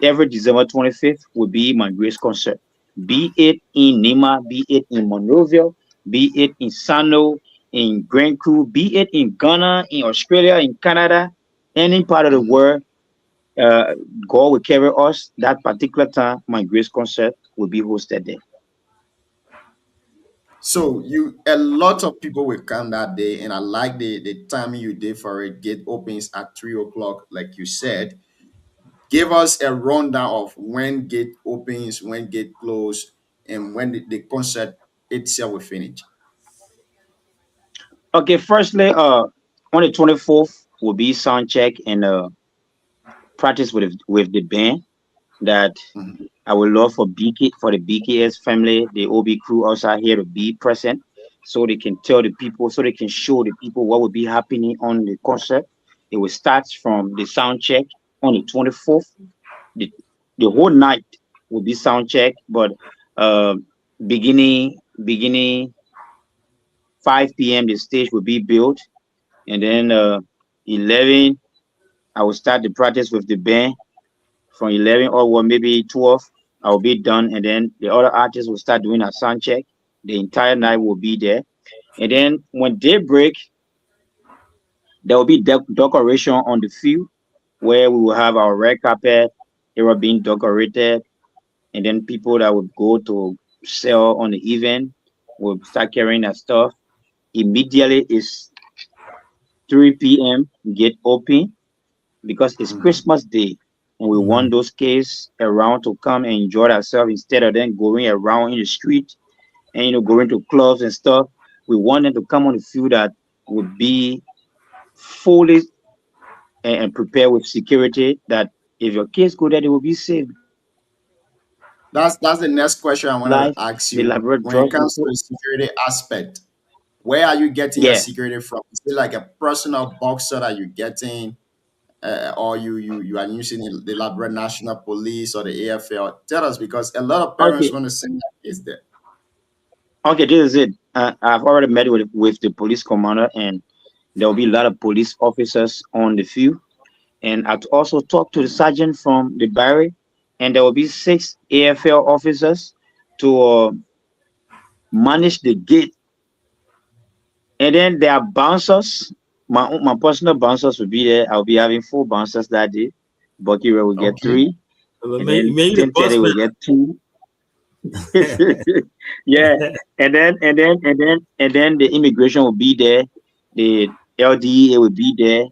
every December 25th will be My Grace concert. Be it in Nima, be it in Monrovia, be it in Sano, in Grand Crew, be it in Ghana, in Australia, in Canada, any part of the world, God will carry us. That particular time, My Grace concert will be hosted there. So a lot of people will come that day, and I like the timing you did for it. Gate opens at 3 o'clock, like you said. Give us a rundown of when gate opens, when gate close, and when the concert itself will finish. Okay, firstly, on the 24th will be sound check and practice with the band. That Mhm. I would love for the BKS family, the OB crew also are here to be present, so they can tell the people, so they can show the people what will be happening on the concert. It will start from the sound check on the 24th. The, the whole night will be sound check, but uh, beginning 5 p.m. the stage will be built, and then 11 I will start the practice with the band. From 11 or maybe 12, I'll be done, and then the other artists will start doing a sound check. The entire night will be there, and then when day break, there will be decoration on the field where we will have our red carpet. It will being decorated, and then people that would go to sell on the event will start carrying that stuff. Immediately it's 3 p.m. Get open, because it's Christmas Day, and we want those kids around to come and enjoy themselves instead of them going around in the street and going to clubs and stuff. We want them to come on the field that would be fully and prepared with security. That if your kids go there, they will be safe. That's the next question I wanted to Life, ask the you. elaborate When it drugs. comes to the security aspect, where are you getting your Yeah. security from? Is it like a personal boxer that you're getting, or you are using the Labrador National Police or the AFL? Tell us, because a lot of parents Okay. want to send their kids there. Okay, this is it. I've already met with the police commander, and there will be a lot of police officers on the field. And I've also talked to the sergeant from the barrack, and there will be 6 AFL officers to manage the gate. And then there are bouncers. My personal bouncers will be there. I'll be having 4 bouncers that day. Bucky Ray will get Okay. 3, Well, and maybe then maybe the 10:30 boss will get 2. Yeah, and then the immigration will be there, the LDA will be there,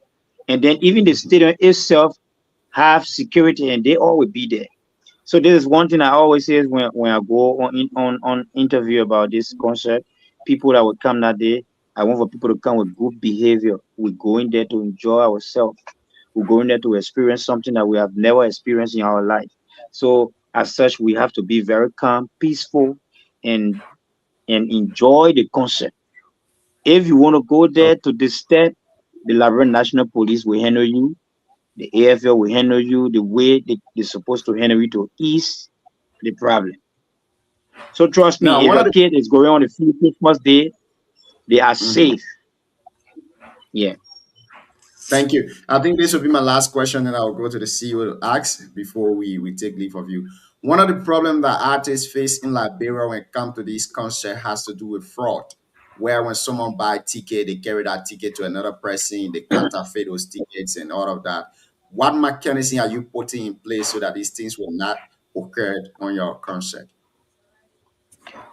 and then even the stadium itself have security, and they all will be there. So this is one thing I always say is when I go on interview about this concert, people that will come that day, I want for people to come with good behavior. We're going there to enjoy ourselves. We're going there to experience something that we have never experienced in our life. So as such, we have to be very calm, peaceful, and enjoy the concert. If you want to go there to disturb, the Labrador National Police will handle you. The AFL will handle you the way they're supposed to handle you to ease the problem. So trust Now, me, if one of a the kid is going on the field Christmas Day, they are safe. Yeah. Thank you. I think this will be my last question, and I'll go to the CEO to ask before we take leave of you. One of the problems that artists face in Liberia when it comes to this concert has to do with fraud, where when someone buy ticket, they carry that ticket to another person, they counterfeit those tickets and all of that. What mechanism are you putting in place so that these things will not occur on your concert?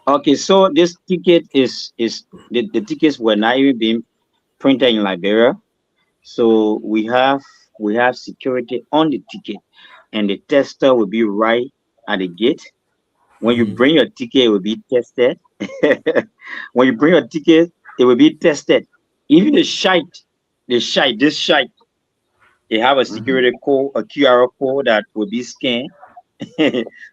Okay, so this ticket is the tickets were not even being printed in Liberia. So we have security on the ticket, and the tester will be right at the gate. When you bring your ticket, it will be tested. When you bring your ticket, it will be tested. Even this shite, they have a Mhm. security code, a QR code that will be scanned.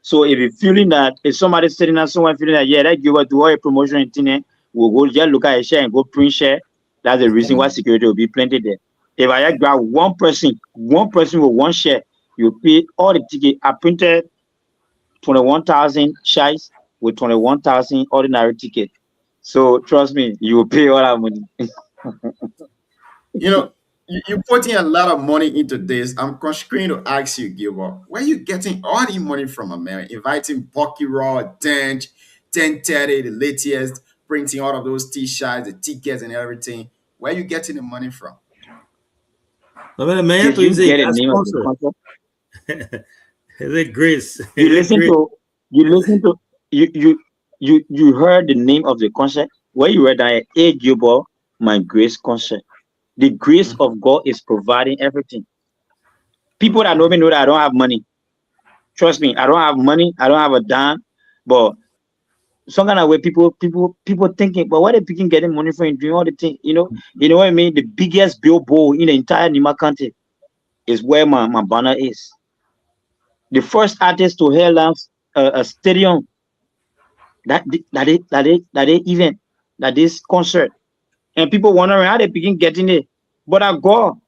So if you're feeling that, if somebody's sitting there, someone feeling that, yeah, that give us do all a promotion and thing, will go just look at a share and go print share. That's the reason why security will be plenty there. If I just grab one person with one share, you pay all the ticket. I printed 21,000 shares with 21,000 ordinary ticket. So trust me, you will pay all that money. You know, you're putting a lot of money into this. I'm constrained to ask you, Gilbert, where you getting all the money from, man? Inviting Bucky Raw, Dench, 1030, the latest, printing all of those t-shirts, the tickets and everything. Where you getting the money from? No, man, Did you get a name of the concert? Is it Grace? You listen to you heard the name of the concert where you read that A Gilbert, my grace concert. The grace of God is providing everything. People that know me know that I don't have money. Trust me, I don't have money, I don't have a dime, but some kind of way people thinking, but why they picking getting money from doing all the things, you know what I mean? The biggest billboard in the entire Nima County is where my banner is. The first artist to headline a stadium that event, that this concert, and people wondering how they begin getting it. But I go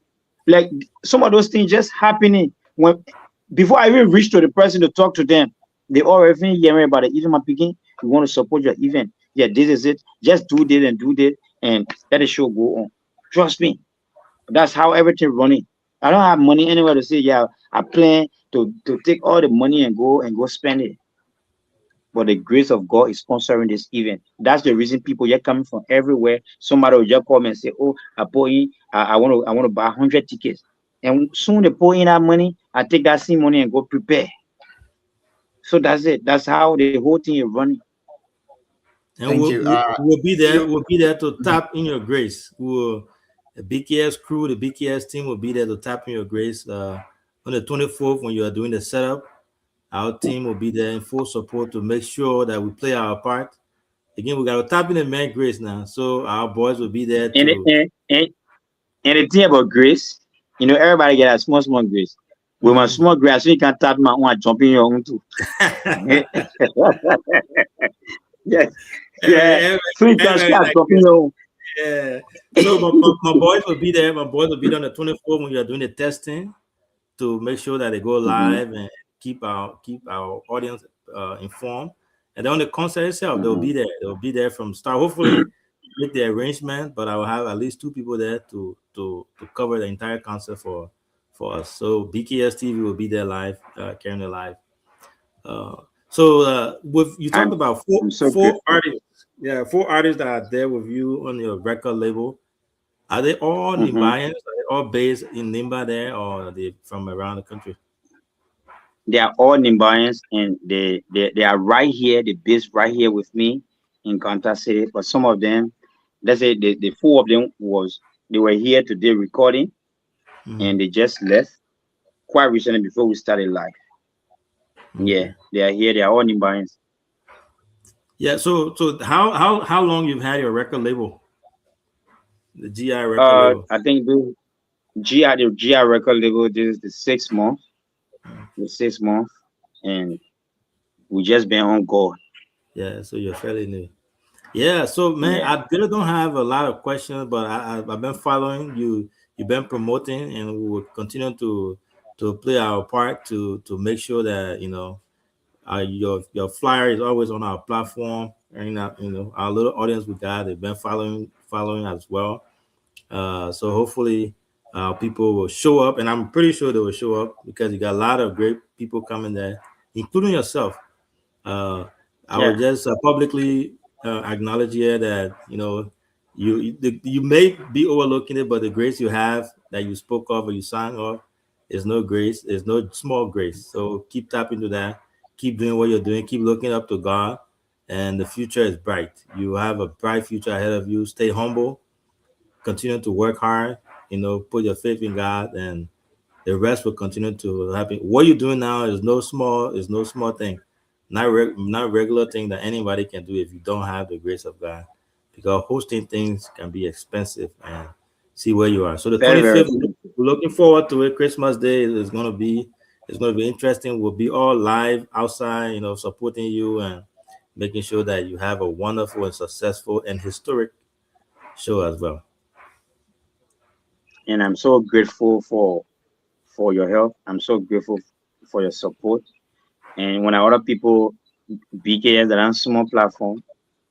like some of those things just happening when before I even reach to the person to talk to them, they already hearing about it. Even my picking, we want to support your event. Yeah, this is it. Just do this and do this, and let the show go on. Trust me, that's how everything running. I don't have money anywhere to say, yeah, I plan to take all the money and go spend it. But the grace of God is sponsoring this event. That's the reason people are coming from everywhere. Somebody will just come and say, "Oh, I want to buy 100 tickets," and soon they pour in that money. I take that same money and go prepare. So that's it. That's how the whole thing is running. And we'll be there. We'll be there to tap in your grace. The BKS crew, the BKS team will be there to tap in your grace. On the 24th, when you are doing the setup, our team will be there in full support to make sure that we play our part. Again, we got to tap in the man grace now, so our boys will be there. And the thing about grace, everybody get a small grace. With my small grace, you can tap my own, jump in your own too. Yes. Yeah. So you can start jumping your own. Yeah. So my boys will be there. My boys will be there on the 24th when we are doing the testing to make sure that they go live and keep our audience informed. And then on the concert itself, they'll be there. They'll be there from start. Hopefully, with the arrangement, but I will have at least 2 people there to cover the entire concert for us. So BKS TV will be there live, carrying it live. With you talked about four artists. Yeah, 4 artists that are there with you on your record label. Are they all Nimbayans? Are they all based in Nimba there, or are they from around the country? They are all Nimbayans, and they are right here. They based right here with me in Kansas City. But some of them, let's say the 4 of them they were here today recording, and they just left quite recently before we started live. Yeah, they are here. They are all Nimbayans. Yeah. So how long you've had your record label? The GI record label. I think the GI record label. This is the 6th month. The 6th month, and we just been on God. Yeah. So you're fairly new. Yeah. So man, I really don't have a lot of questions, but I've been following you. You've been promoting, and we will continue to play our part to make sure that your flyer is always on our platform, and our little audience we got, they've been following as well. So hopefully people will show up, and I'm pretty sure they will show up because you got a lot of great people coming there, including yourself. I will just publicly acknowledge here that you may be overlooking it, but the grace you have that you spoke of or you sang of is no grace. There's no small grace. So keep tapping into that. Keep doing what you're doing. Keep looking up to God, and the future is bright. You have a bright future ahead of you. Stay humble. Continue to work hard. Put your faith in God, and the rest will continue to happen. What you're doing now is no small thing. Not regular thing that anybody can do if you don't have the grace of God, because hosting things can be expensive. And see where you are. So the 25th, we're looking forward to it. Christmas Day is going to be interesting. We'll be all live outside, supporting you and making sure that you have a wonderful and successful and historic show as well. And I'm so grateful for your help. I'm so grateful for your support. And when I order people BKS that on small platform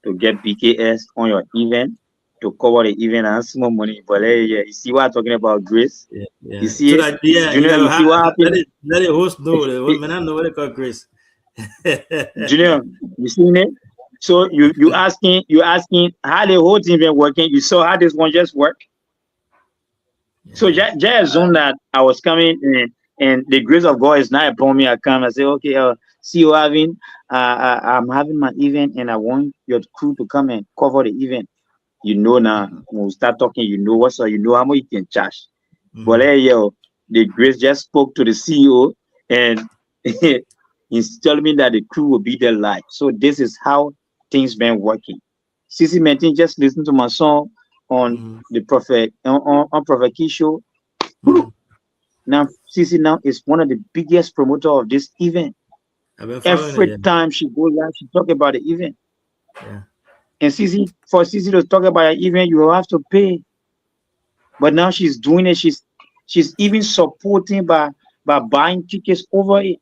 to get BKS on your event to cover the event and small money. But hey, yeah, you see what I'm talking about, Grace? Yeah, yeah. You see So it? that, yeah, Junior, you see what happened? let it host know. Man, I know what they call Grace. Junior, you seen it? So you asking how the whole thing been working. You saw how this one just worked. So just assume that I was coming and the grace of God is not upon me. I come and say, okay, see you having I'm having my event and I want your crew to come and cover the event. You know now when we start talking, you know what's up, you know how much you can charge. But hey, yo, the grace just spoke to the CEO and he's telling me that the crew will be there live. So this is how things been working. CC Maintain just listen to my song on the Prophet on Prophet Key show. Now CC now is one of the biggest promoter of this event. Every time she goes live, she talk about the event. Yeah. And for CC to talk about an event, you will have to pay. But now she's doing it. She's even supporting by buying tickets over it.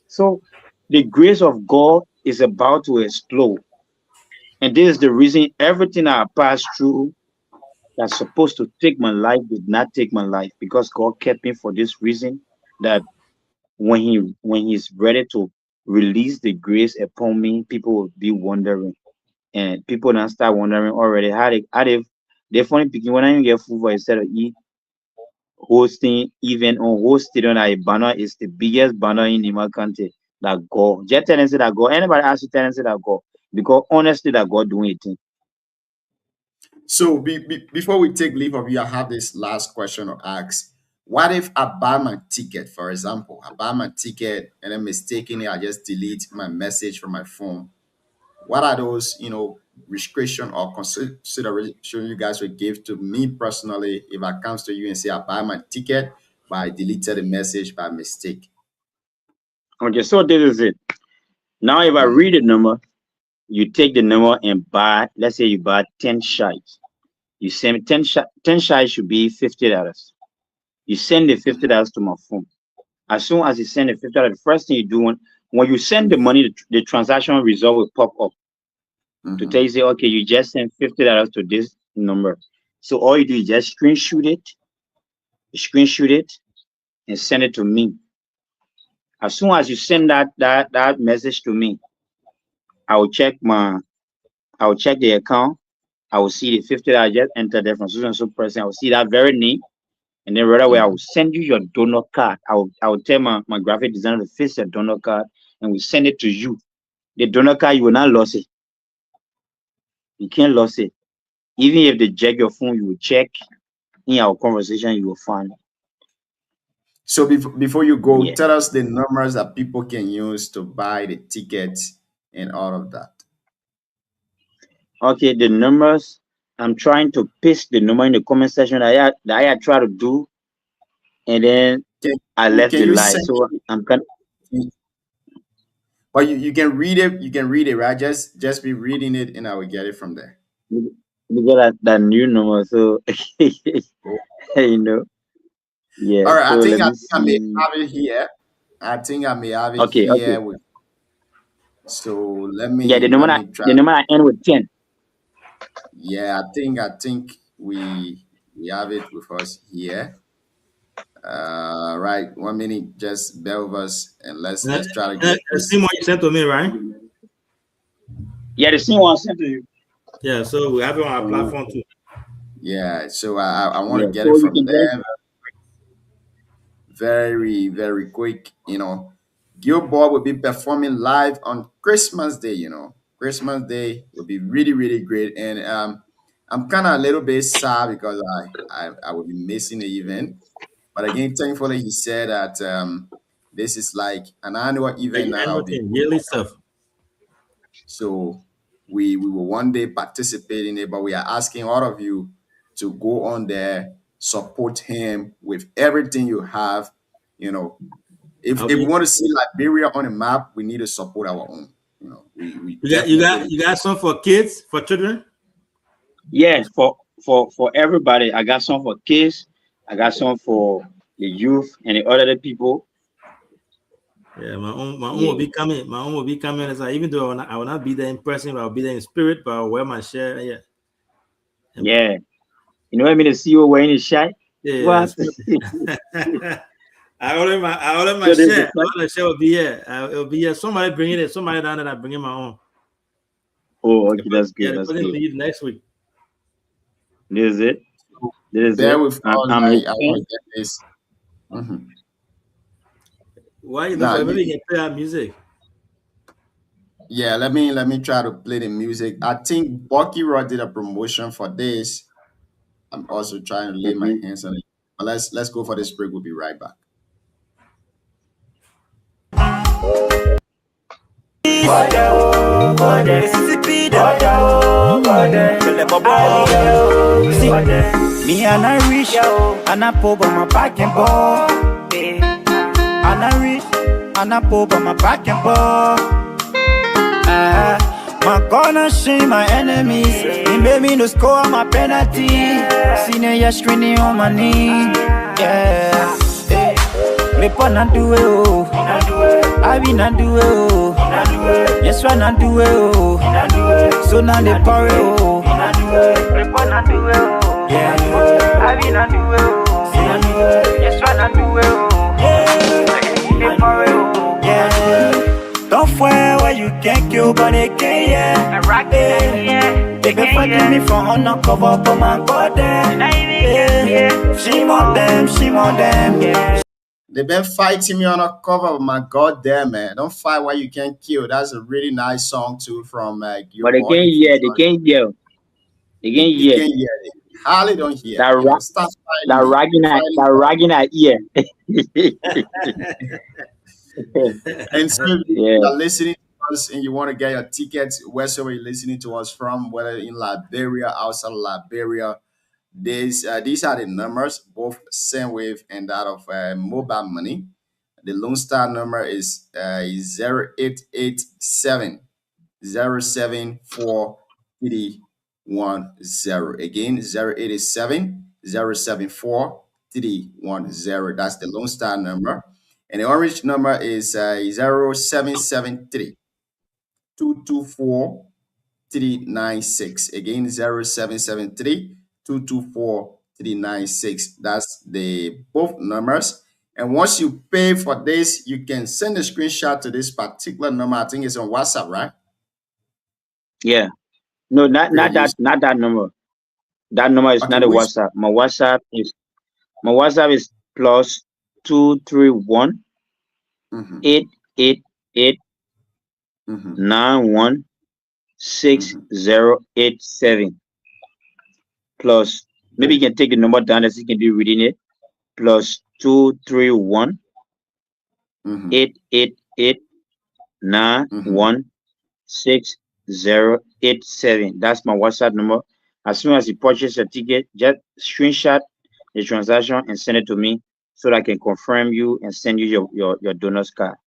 So the grace of God is about to explode. And this is the reason everything I passed through that's supposed to take my life did not take my life, because God kept me for this reason, that when he's ready to release the grace upon me, people will be wondering. And people now start wondering already how they funny picking when I get food for instead of eat hosting even on hosting on a banner is the biggest banner in the country that go. Just tendency that go. Anybody ask you tendency that go. Because honestly that God doing it. So before we take leave of you, I have this last question to ask. What if I buy my ticket, for example? I buy my ticket and then mistakenly I just delete my message from my phone. What are those, restriction or consideration you guys would give to me personally if I comes to you and say I buy my ticket but I deleted the message by mistake? Okay, so this is it. Now if I read the number, you take the number and buy, let's say you buy 10 shites. You send 10 shites should be $50. You send the $50 to my phone. As soon as you send the $50, the first thing you do when you send the money, the transaction result will pop up to tell you, say, okay, you just sent $50 to this number. So all you do is just screenshot it, and send it to me. As soon as you send that message to me, I will check the account. I will see the $50 just entered there from so and so person. I will see that very name. And then right away, I will send you your donor card. I will tell my graphic designer to fix your donor card and we send it to you. The donor card, you will not lose it. You can't lose it. Even if they check your phone, you will check in our conversation, you will find. So before you go, tell us the numbers that people can use to buy the tickets and all of that. Okay, the numbers. I'm trying to paste the number in the comment section that I try to do, and then I left the live. So I'm kind. But you can read it. You can read it, right? Just be reading it, and I will get it from there. You get that new number, so you know. Yeah. All right. So I think I may have it here. I think I may have it here. Okay. So let me. Yeah, the number I end with 10. Yeah, I think we have it with us here. Right. 1 minute. Just bear with us, and let's try to get the same one you sent to me, right? Yeah, the same one I sent to you. Yeah, so we have it on our platform too. Yeah, so I want to get it from there. Very, very quick. Gilboa will be performing live on Christmas Day. Christmas Day will be really, really great. And I'm kind of a little bit sad because I will be missing the event. But again, thankfully, he said that this is like an annual event now. Yearly stuff. So we will one day participate in it, but we are asking all of you to go on there, support him with everything you have. If we want to see Liberia on the map, we need to support our own. you know, we You got some for kids, for children? Yeah, for everybody. I got some for kids. I got some for the youth and the other people. Yeah, my own will be coming. My own will be coming. It's like, even though I will not be there in person, but I'll be there in spirit. But I'll wear my shirt. Yeah. Yeah. You know what I mean? To see you wearing a shirt. Yeah. What? I order my shirt. The shirt will be here. It'll be here. Somebody bring it. Somebody down there that bring in my own. Oh, okay, that's good. Yeah, That's put it good. leave next week. This is it. This is Bear it. with us. I want to get this. Why you know? Maybe you can play our music. Yeah, let me try to play the music. I think Bucky Rod did a promotion for this. I'm also trying to lay my hands on it. But let's go for this break. We'll be right back. Me and I reach, and I pull on my back and ball. And I reach, and I pull on my back and ball. My corner shame my enemies. He made me to score my penalty. Senior ya screening on my knee. Yeah. Report not do it, oh. I be not do it, oh. Yes, why not do it, oh. So now they pour it, oh. Report not do it, oh. Yeah. I be not do it, oh. Yes, why not do it, oh. They pour it, oh. Yeah. Don't fire where you can't kill, but they can't, yeah. I rock it, yeah. They can forgive me for undercover, but my God, yeah. Shame on them, yeah. They've been fighting me on a cover of my goddamn, man. Don't fight why you can't kill. That's a really nice song too from But they can't hear. They can't hear. They can't hear. They hardly don't hear. That ragging at ear. And so if you're listening to us and you want to get your tickets, wherever you're listening to us from, whether in Liberia, outside of Liberia, these are the numbers, both Sendwave and that of mobile money. The Lone Star number is 0887 074 310. Again, 0887 074 310. That's the Lone Star number. And the orange number is 0773 224 396. Again, 0773 224 396. That's the both numbers. And once you pay for this, you can send a screenshot to this particular number. I think it's on WhatsApp, right? Yeah. No, not that number. That number is not a WhatsApp. My WhatsApp is plus 231 888 91 6087. Plus, maybe you can take the number down as you can be reading it. Plus 231 888 91 6087. That's my WhatsApp number. As soon as you purchase your ticket, just screenshot the transaction and send it to me so that I can confirm you and send you your donor's card.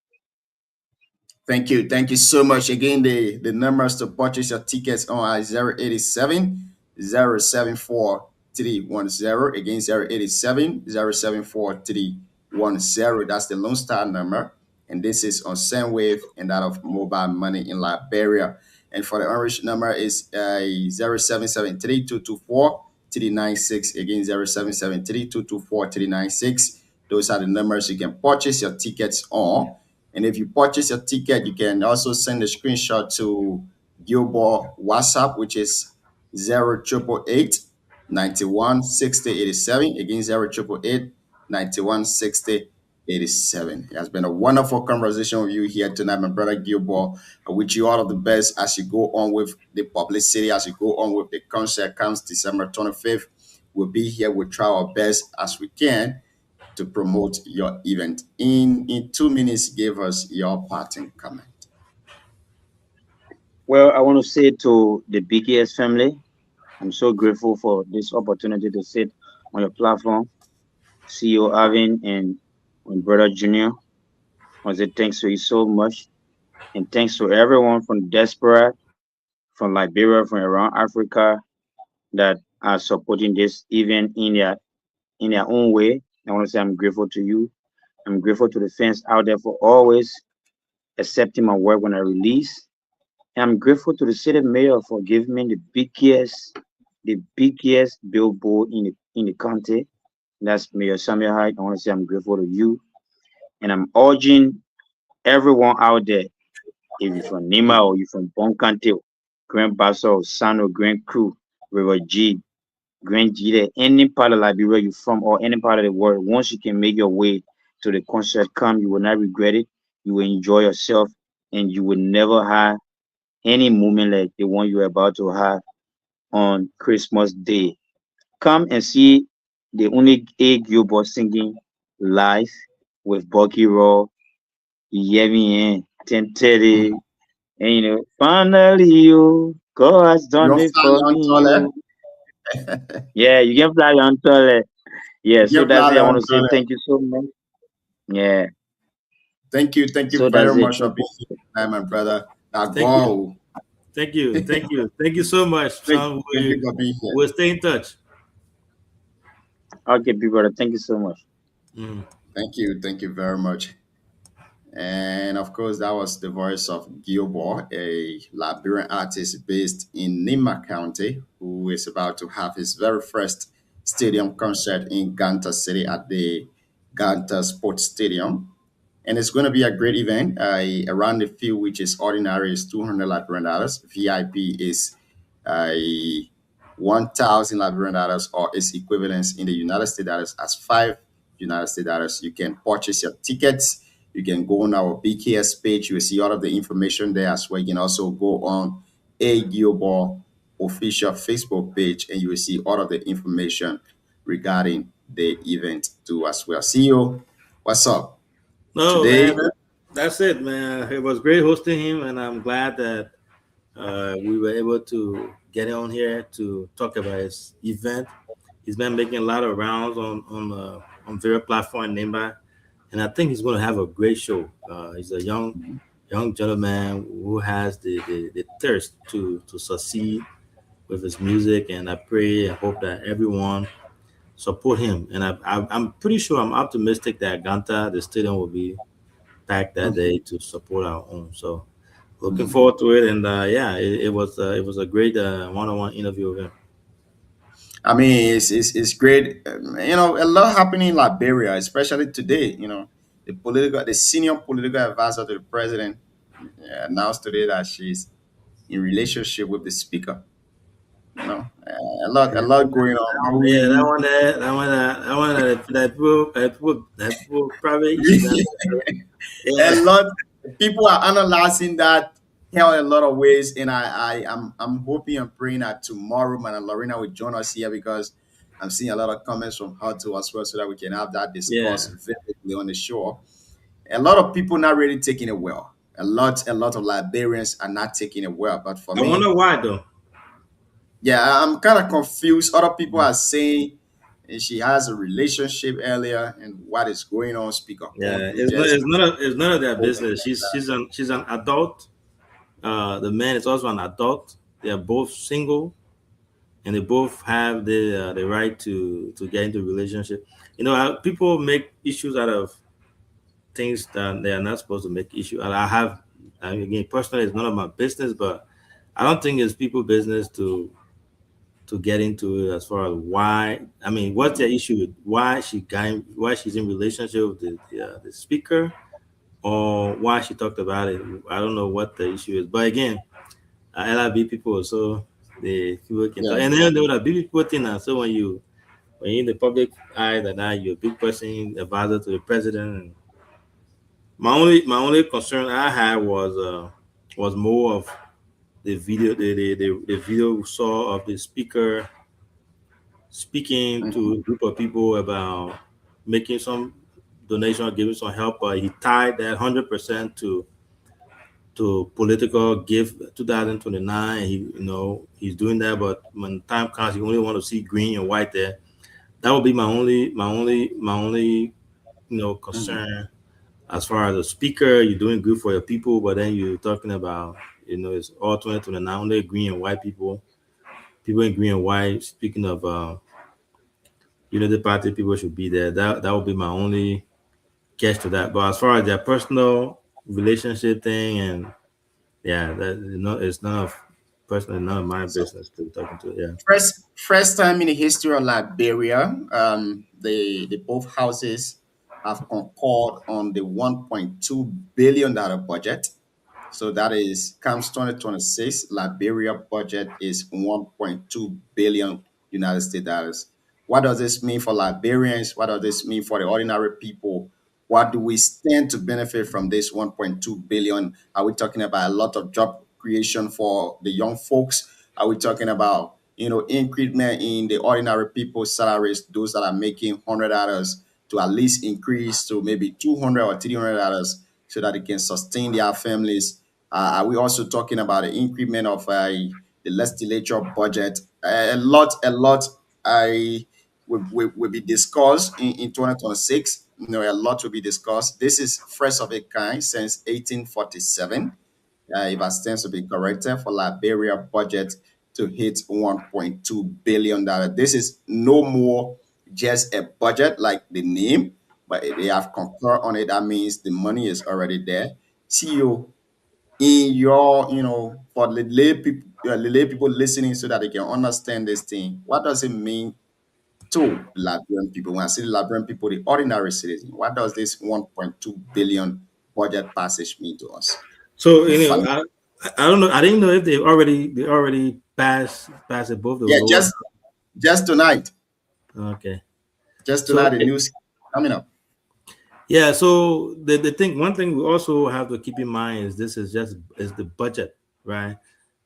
Thank you. Thank you so much. Again, the numbers to purchase your tickets on 087 074 310. Again, 087 074 310. That's the Lone Star number. And this is on Sendwave and that of mobile money in Liberia. And for the orange number is 0773 224 396. Again, 0773 224 396. Those are the numbers you can purchase your tickets on. And if you purchase your ticket, you can also send a screenshot to Gilbert WhatsApp, which is 0888 91 60 87. Again, 0888 91 60 87. It has been a wonderful conversation with you here tonight, my brother Gilbert. I wish you all of the best as you go on with the publicity, as you go on with the concert. Comes December 25th. We'll be here. We'll try our best as we can to promote your event. In 2 minutes, give us your parting comment. Well, I want to say to the BKS family, I'm so grateful for this opportunity to sit on your platform. CEO Alvin and Brother Junior, I want to say thanks to you so much. And thanks to everyone from diaspora, from Liberia, from around Africa that are supporting this event in their own way. I want to say I'm grateful to you. I'm grateful to the fans out there for always accepting my work when I release. And I'm grateful to the city mayor for giving me the biggest billboard in the country. That's Mayor Samuel Hyde. I want to say I'm grateful to you. And I'm urging everyone out there, if you're from Nima or you're from Bonkante, Grand Basso, Sano, Grand Crew, River G, Grand G, any part of Liberia you're from or any part of the world, once you can make your way to the concert, come, you will not regret it. You will enjoy yourself and you will never have any moment like the one you're about to have on Christmas Day. Come and see the only A Gilbert singing live with Bucky Raw, Yemi, and 1030. And finally, God has done it for me. Yeah, you can fly on toilet. Yeah, so that's it. I want to say thank you so much. Yeah. Thank you So very that's it. much for being here, my brother. Thank you. Thank you so much, son. We'll stay in touch. Okay, big brother. Thank you so much. Thank you very much. And of course, that was the voice of Gilbo, a Liberian artist based in Nima County, who is about to have his very first stadium concert in Ganta City at the Ganta Sports Stadium. And it's going to be a great event. Around the fee, which is ordinary, is $200 Liberian. VIP is uh, 1,000 Liberian dollars, or its equivalence in the United States dollars as $5 United States. You can purchase your tickets. You can go on our BKS page. You will see all of the information there as well. You can also go on A Gilbo official Facebook page, and you will see all of the information regarding the event too as well. See you. What's up? No, Today, man, that's it, man. It was great hosting him, and I'm glad that we were able to get on here to talk about his event. He's been making a lot of rounds on various platforms named by, and I think he's going to have a great show. He's a young gentleman who has the thirst to succeed with his music, and I pray and hope that everyone support him. And I'm pretty sure, I'm optimistic that Ganta, the stadium, will be packed that day to support our own. So looking forward to it. And yeah, it was a great one-on-one interview with him. I mean, it's great. A lot happening in Liberia, especially today. The senior political advisor to the president announced today that she's in relationship with the speaker. A lot going on. Yeah, that people probably. A lot people are analyzing that in a lot of ways, and I'm hoping and praying that tomorrow, man, Lorena will join us here, because I'm seeing a lot of comments from her too as well, so that we can have that discourse vividly on the show. A lot of people not really taking it well. A lot of Liberians are not taking it well. But for me, I wonder why though. Yeah, I'm kind of confused. Other people are saying she has a relationship earlier, and what is going on, speaker? Yeah, it's none of their business. She's an adult. The man is also an adult. They are both single, and they both have the right to get into a relationship. People make issues out of things that they are not supposed to make issue. Again, personally, it's none of my business, but I don't think it's people's business to get into it as far as why. I mean, what's the issue with why she's in relationship with the speaker, or why she talked about it. I don't know what the issue is, but again, LIB people also, the people can talk, and then there would be people thing now. So when you're in the public eye, that now you're a big person, advisor to the president. And my only concern I had was more of the video, the video we saw of the speaker speaking to a group of people about making some donation or giving some help, but he tied that 100% to political give 2029. He's doing that, but when time comes, you only want to see green and white there. That would be my only concern. as far as a speaker, you're doing good for your people, but then you're talking about, it's all 2029, only green and white people in green and white. Speaking of unity party, people should be there. That would be my only catch to that. But as far as their personal relationship thing, and yeah, it's none of personally none of my business to be talking to. Yeah. First time in the history of Liberia, the both houses have concord on the $1.2 billion budget. So that is comes 2026. Liberia budget is 1.2 billion United States dollars. What does this mean for Liberians? What does this mean for the ordinary people? What do we stand to benefit from this 1.2 billion? Are we talking about a lot of job creation for the young folks? Are we talking about increment in the ordinary people's salaries, those that are making $100 to at least increase to maybe $200 or $300 so that they can sustain their families? Are we also talking about the increment of the legislature budget? A lot will be discussed in 2026. A lot will be discussed. This is first of a kind since 1847. If I stands to be corrected, for Liberia budget to hit $1.2 billion. This is no more just a budget like the name, but they have concurred on it. That means the money is already there. CEO, in your, for the lay people listening so that they can understand this thing, what does it mean to Liberian people? When I say Liberian people, the ordinary citizen, what does this 1.2 billion budget passage mean to us? So I don't know. I didn't know if they already passed it both. Yeah, just tonight. Okay. Just tonight, the news coming up. Yeah. So one thing we also have to keep in mind is this is the budget, right?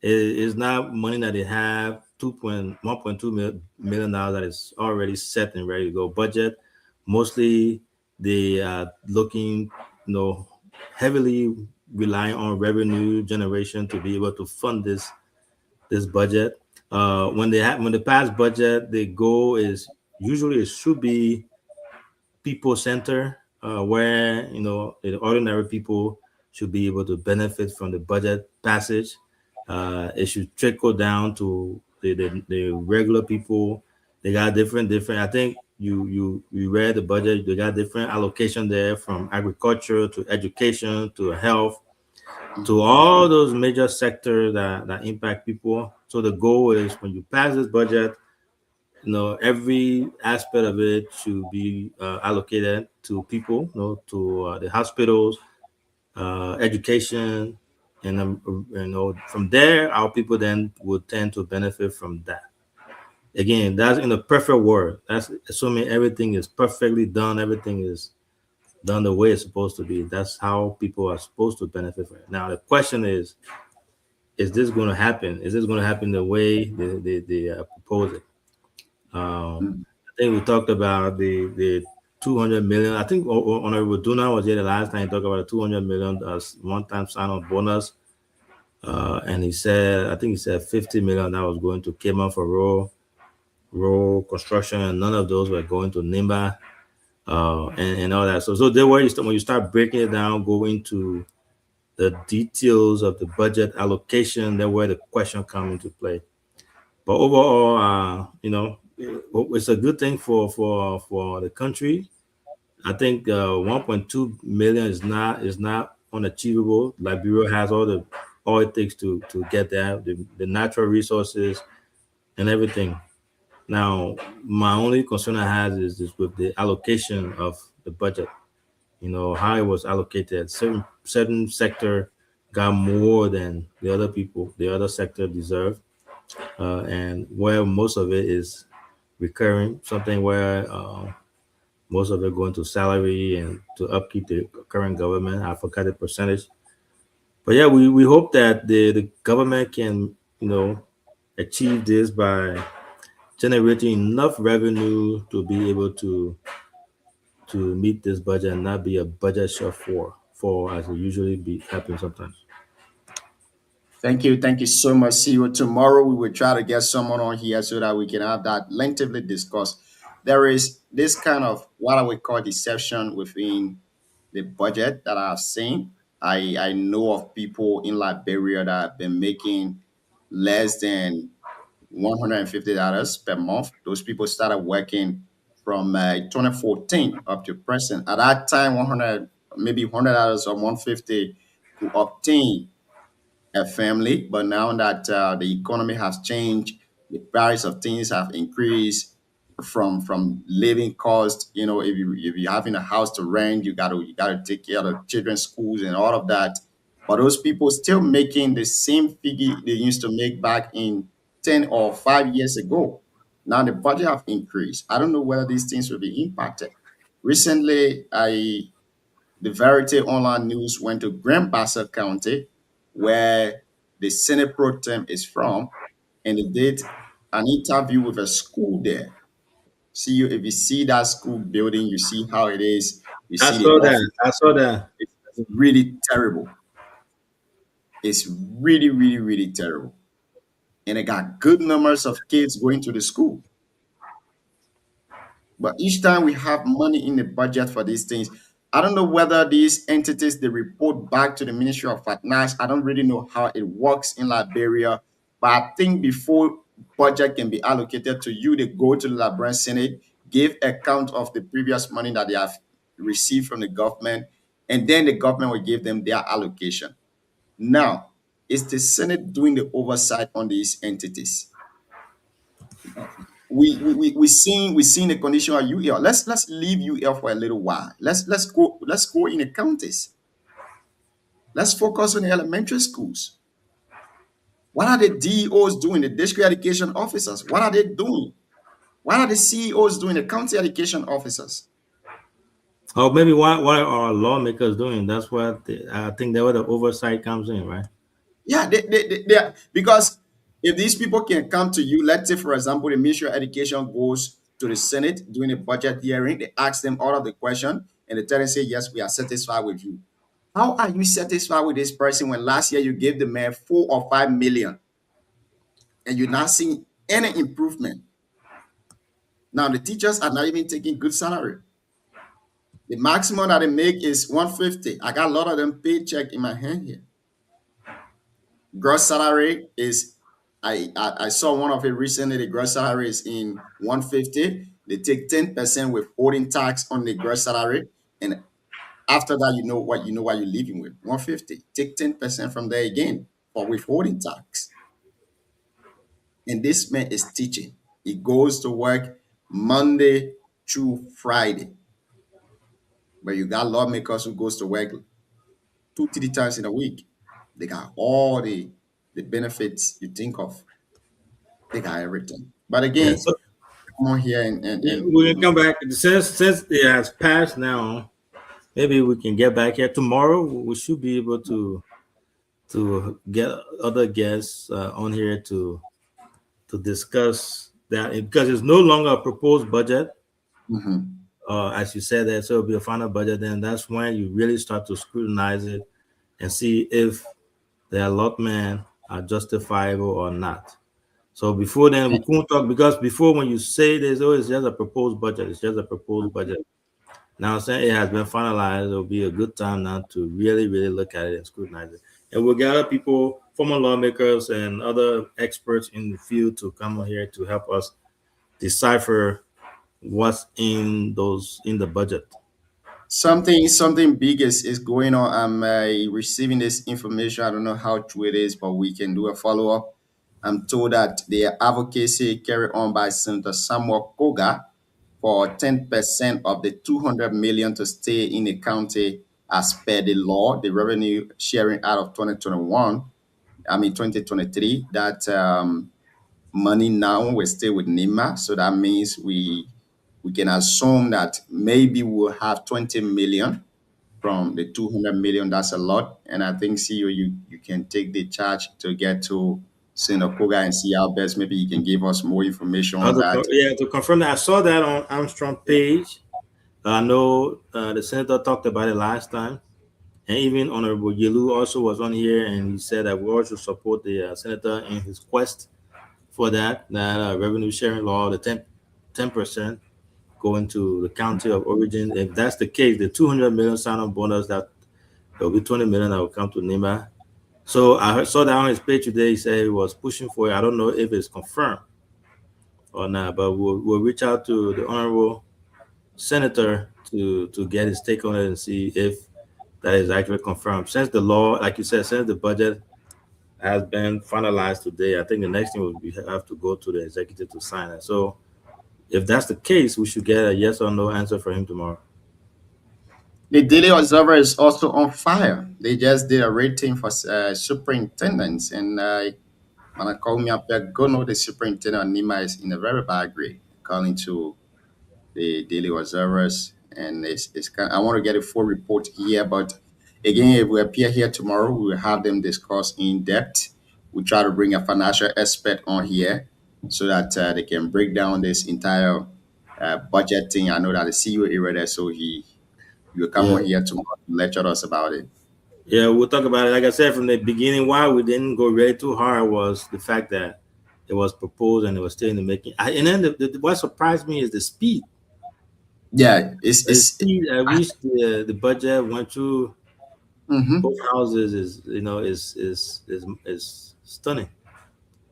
It is not money that they have. $1.2 million that is already set and ready to go. Budget. Mostly they are looking, heavily relying on revenue generation to be able to fund this budget. When they pass budget, the goal is usually it should be people center, where the ordinary people should be able to benefit from the budget passage. It should trickle down to the regular people. They got different. I think you read the budget. They got different allocation there, from agriculture to education to health to all those major sectors that impact people. So the goal is, when you pass this budget, every aspect of it should be allocated to people, to the hospitals, education, and from there, our people then would tend to benefit from that. Again, that's in a perfect world. That's assuming everything is perfectly done. Everything is done the way it's supposed to be. That's how people are supposed to benefit from it. Now, the question is this going to happen? Is this going to happen the way they propose it? I think we talked about the 200 million. I think Honorable Duna was here the last time. He talked about a 200 million one-time sign-on bonus. And he said 50 million that was going to Kema for road construction, and none of those were going to NIMBA, and all that. So there, when you start breaking it down, go into the details of the budget allocation, then where the question comes into play. But overall, it's a good thing for the country. I think 1.2 million is not unachievable. Liberia has all it takes to get there, the natural resources and everything. Now, my only concern I have is with the allocation of the budget. How it was allocated. Certain sector got more than the other sector deserved, and where most of it is recurring, something where most of it going to salary and to upkeep the current government. I forgot the percentage. But yeah, we hope that the government can, achieve this by generating enough revenue to be able to meet this budget and not be a budget shortfall as it usually happens sometimes. Thank you so much. See you tomorrow. We will try to get someone on here so that we can have that lengthily discussed. There is this kind of what I would call deception within the budget that I've seen. I know of people in Liberia that have been making less than $150 per month. Those people started working from 2014 up to present. At that time, 100, maybe $100 or 150 could obtain a family. But now that the economy has changed, the price of things have increased from living cost. You know, if you're having a house to rent, you gotta take care of the children's schools and all of that. But those people still making the same figure they used to make back in 10 or 5 years ago. Now the budget have increased. I don't know whether these things will be impacted. Recently, the Verity Online News went to Grand Bassa County, where the Senate pro tem is from, and they did an interview with a school there. If you see that school building, you see how it is. You I see the saw office. that. I saw that. It's really terrible. It's really, really, really terrible. And it got good numbers of kids going to the school. But each time we have money in the budget for these things, I don't know whether these entities they report back to the Ministry of Finance. I don't really know how it works in Liberia, but I think before budget can be allocated to you, they go to the Liberian Senate, give account of the previous money that they have received from the government, and then the government will give them their allocation. Now, is the Senate doing the oversight on these entities? We seeing the condition of UL. Let's leave UL for a little while. Let's go in the counties. Let's focus on the elementary schools. What are the DEOs doing? The district education officers. What are they doing? What are the CEOs doing? The county education officers. Or maybe what are lawmakers doing? That's what I think that's where the oversight comes in, right? Yeah, they are, because if these people can come to you, let's say, for example, the Ministry of Education goes to the Senate during a budget hearing, they ask them all of the question, and they tell them, say, yes, we are satisfied with you. How are you satisfied with this person when last year you gave the man 4 or 5 million and you're not seeing any improvement? Now, the teachers are not even taking good salary. The maximum that they make is 150. I got a lot of them paycheck in my hand here. Gross salary is, I saw one of it recently. The gross salary is in 150. They take 10% withholding tax on the gross salary, and after that, you know what you're living with. 150. Take 10% from there again for withholding tax. And this man is teaching. He goes to work Monday through Friday. But you got lawmakers who goes to work 2-3 times in a week. They got all the benefits you think of. They got everything. But again, Yeah, so come on here and we can come back since it has passed now. Maybe we can get back here tomorrow. We should be able to get other guests on here to discuss that, because it's no longer a proposed budget. Mhm. As you said, that so it'll be a final budget. Then that's when you really start to scrutinize it and see if the allotment are justifiable or not. So before then, we couldn't talk, because before, when you say there's always just a proposed budget, it's just a proposed budget. Now saying it has been finalized, it'll be a good time now to really, really look at it and scrutinize it. And we'll gather people, former lawmakers and other experts in the field to come here to help us decipher what's in the budget. Something big is going on. I'm receiving this information. I don't know how true it is, but we can do a follow up. I'm told that the advocacy carried on by Senator Samuel Koga for 10% of the 200 million to stay in the county as per the law, the revenue sharing out of 2023. That money now will stay with NIMA. So that means we can assume that maybe we'll have 20 million from the 200 million. That's a lot. And I think, CEO, you can take the charge to get to Senator Koga and see how best maybe you can give us more information on that. Yeah, to confirm that, I saw that on Armstrong page. I know the senator talked about it last time, and even Honorable Yelu also was on here, and he said that we also support the senator in his quest for that revenue sharing law, the 10%. going to the county of origin. If that's the case, the 200 million sign-on bonus, that there will be 20 million that will come to NEMA. So saw that on his page today. He said he was pushing for it. I don't know if it's confirmed or not, but we'll reach out to the honorable senator to get his take on it and see if that is actually confirmed. Since the law, like you said, since the budget has been finalized today, I think the next thing will be have to go to the executive to sign it. So if that's the case, we should get a yes or no answer for him tomorrow. The Daily Observer is also on fire. They just did a rating for superintendents, and when I call me up there, go know the superintendent of NEMA is in a very bad grade, according to the Daily Observers. And it's kind I want to get a full report here, but again, if we appear here tomorrow, we will have them discuss in depth. We try to bring a financial expert on here so that they can break down this entire budget thing. I know that the CEO is there, so he will come on here tomorrow to lecture us about it. Yeah, we'll talk about it. Like I said from the beginning, why we didn't go really too hard was the fact that it was proposed and it was still in the making. And then what surprised me is the speed. Yeah, The speed at which the budget went through both houses is stunning.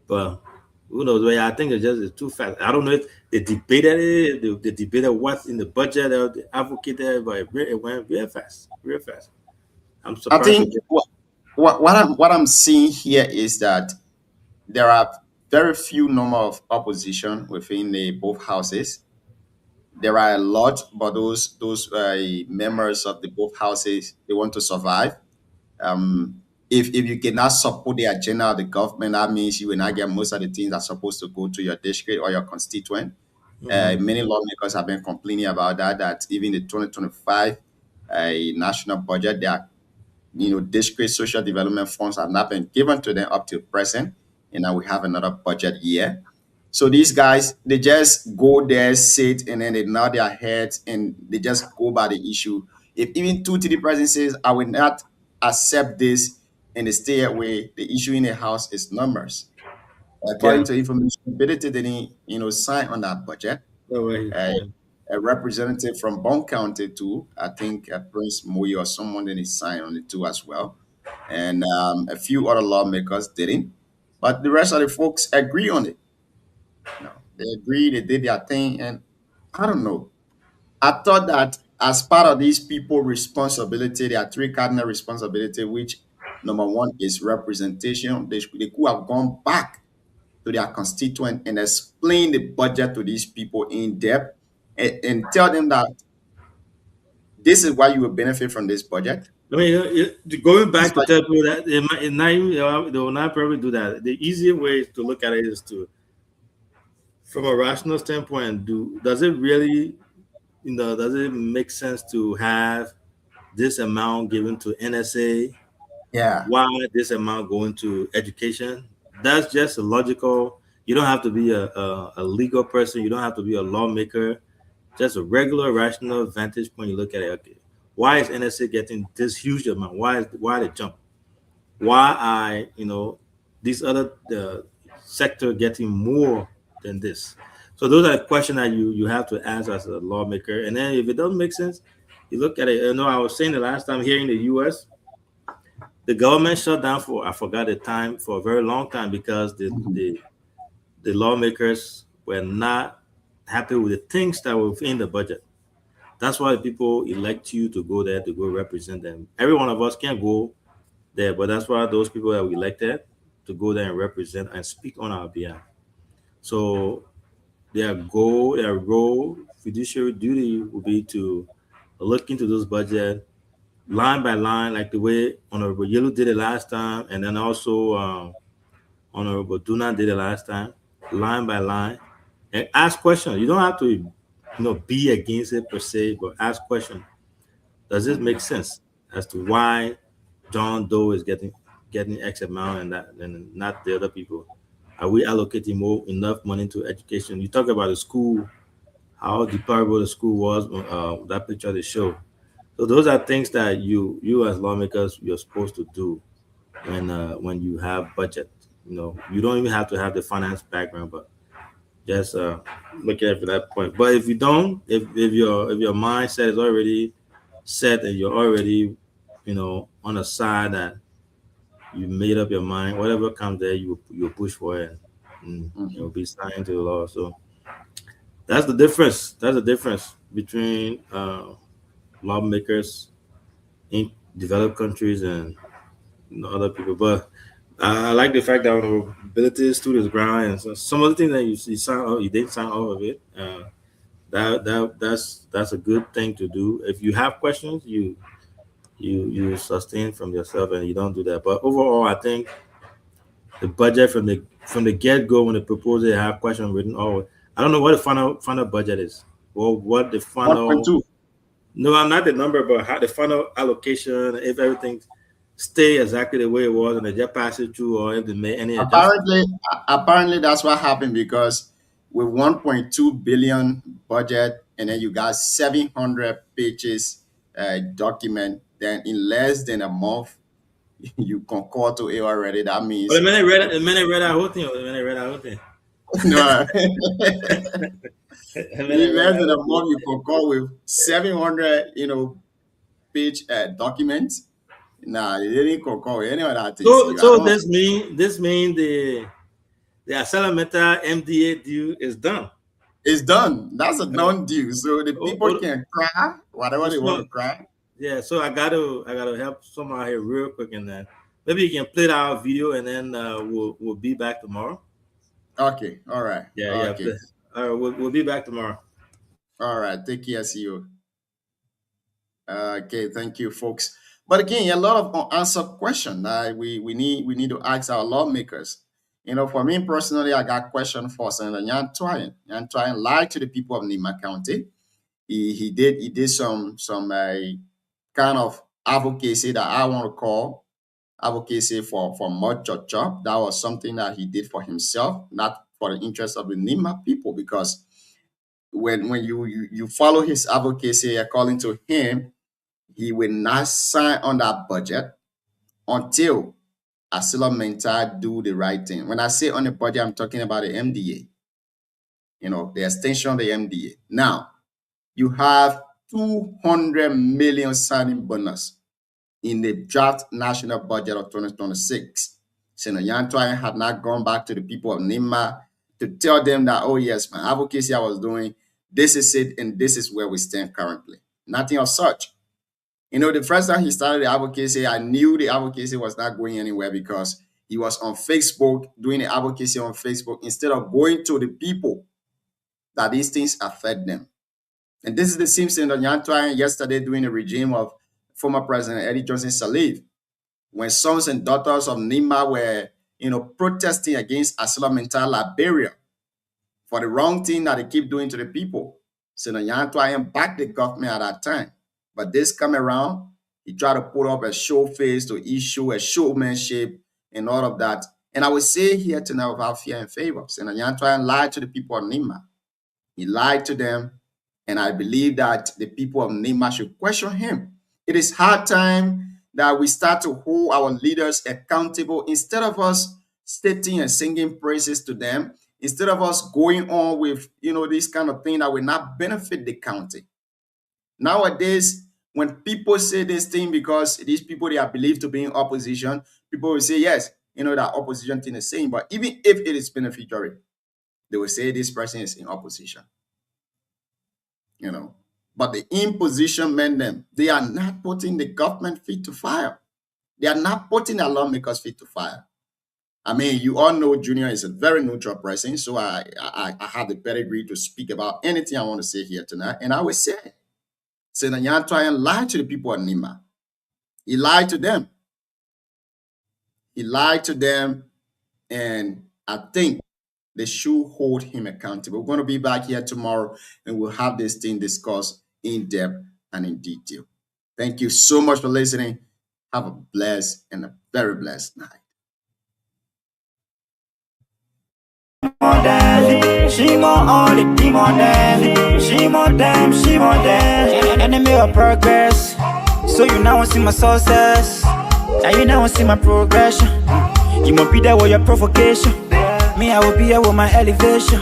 But who knows? I think it's too fast. I don't know if they debated it, they debated what's in the budget, or they advocated, but it went real fast, real fast. I'm I surprised. think what I'm seeing here is that there are very few number of opposition within the both houses. There are a lot, but those members of the both houses, they want to survive. If you cannot support the agenda of the government, that means you will not get most of the things that are supposed to go to your district or your constituent. Many lawmakers have been complaining about that even the 2025 national budget, their district social development funds have not been given to them up to present, and now we have another budget year. So these guys, they just go there, sit, and then they nod their heads and they just go by the issue. If even 2 to the president says, I will not accept this and they stay away, the issue in the house is numbers. According to information ability, they didn't sign on that budget. A representative from Bond County too, I think Prince Moyo or someone didn't sign on it too as well. And a few other lawmakers didn't. But the rest of the folks agree on it. They agree, they did their thing, and I don't know. I thought that as part of these people responsibility, there are 3 cardinal responsibility, which number 1 is representation. They could have gone back to their constituent and explain the budget to these people in depth and tell them that this is why you will benefit from this budget. I mean, going back to tell people that they will not probably do that. The easier way to look at it is to, from a rational standpoint, does it really, does it make sense to have this amount given to NSA? Yeah. Why this amount going to education? That's just a logical. You don't have to be a legal person. You don't have to be a lawmaker. Just a regular, rational vantage point. You look at it. Okay, why is NSA getting this huge amount? Why the jump? Why these other sector getting more than this? So those are questions that you have to answer as a lawmaker. And then if it doesn't make sense, you look at it. I was saying the last time here in the U.S., the government shut down for, I forgot the time, for a very long time because the lawmakers were not happy with the things that were in the budget. That's why people elect you to go there to go represent them. Every one of us can't go there, but that's why those people that we elected to go there and represent and speak on our behalf. So their role, fiduciary duty will be to look into those budgets line by line, like the way Honorable Yellow did it last time, and then also Honorable Duna did it last time, line by line, and ask questions. You don't have to, be against it per se, but ask questions. Does this make sense as to why John Doe is getting X amount and not the other people? Are we allocating enough money to education? You talk about the school, how deplorable the school was. That picture they show. So those are things that you as lawmakers, you're supposed to do when you have budget. You don't even have to have the finance background, but just look at it from that point. But if you don't, if your mindset is already set and you're already, on a side that you made up your mind, whatever comes there, you'll push for it, and you'll be signed to the law. So that's the difference. That's the difference between lawmakers in developed countries and other people. But I like the fact that ability stood his ground, and so some of the things that you sign off, you didn't sign off of it. That's a good thing to do. If you have questions, you sustain from yourself, and you don't do that. But overall, I think the budget from the get go, when they propose it, have questions written. Oh, I don't know what the final budget is, or what the final. 1.2. No, I'm not the number, but how the final allocation, if everything stay exactly the way it was, and they just pass it through, or if they made any adjustments. Apparently, that's what happened, because with 1.2 billion budget, and then you got 700 pages document, then in less than a month, you concord to it already. That means But the minute read that whole thing. no. In less than a month, you concord with 700, page documents. Nah, they didn't concord with any of that thing. So this mean the Accelerator MDA deal is done. It's done. That's a done deal. So the people can cry whatever they want to cry. Yeah, so I gotta help someone here real quick, and then maybe you can play our video, and then we'll be back tomorrow. Okay, all right. Yeah. Okay. We'll be back tomorrow. All right. Take care. See you. Okay. Thank you, folks. But again, a lot of unanswered questions that we need to ask our lawmakers. For me personally, I got question for Senator Nyan Twine. Nyan Twine lied to the people of Nima County. He did some kind of advocacy that I want to call advocacy for more chop. That was something that he did for himself, not for the interest of the Nima people, because when you follow his advocacy, according to him, he will not sign on that budget until Asila Mentar do the right thing. When I say on the budget, I'm talking about the MDA, the extension of the MDA. Now, you have 200 million signing bonus in the draft national budget of 2026. Senator Nyan Twine had not gone back to the people of Nima to tell them that, oh yes, my advocacy I was doing, this is it, and this is where we stand currently. Nothing of such. The first time he started the advocacy, I knew the advocacy was not going anywhere, because he was on Facebook doing the advocacy on Facebook instead of going to the people that these things affect them. And this is the same thing that Nyan Twine yesterday during the regime of former President Eddie Johnson Sirleaf, when sons and daughters of Nima were, protesting against Asila Mentar Liberia for the wrong thing that they keep doing to the people. Senator Nyan Twine backed the government at that time. But this come around, he tried to put up a show face to issue a showmanship and all of that. And I would say here tonight without fear and favor, Senator Nyan Twine lied to the people of Nima. He lied to them. And I believe that the people of Nima should question him. It is high time that we start to hold our leaders accountable, instead of us stating and singing praises to them, instead of us going on with, this kind of thing that will not benefit the county. Nowadays, when people say this thing, because these people, they are believed to be in opposition, people will say, yes, that opposition thing is saying, but even if it is beneficiary, they will say this person is in opposition. But the imposition men them, they are not putting the government feet to fire. They are not putting the lawmakers feet to fire. I mean, you all know Junior is a very neutral person, so I have the pedigree to speak about anything I want to say here tonight, and I will say, Senator Nyan Twine lied to the people of Nima. He lied to them. He lied to them, and I think they should hold him accountable. We're going to be back here tomorrow, and we'll have this thing discussed in depth and in detail. Thank you so much for listening. Have a blessed and a very blessed night. She more all the demon them. She more them, she more them. Enemy of progress. So you now see my success. Now you now see my progression. You must be there with your provocation. Me, I will be here with my elevation.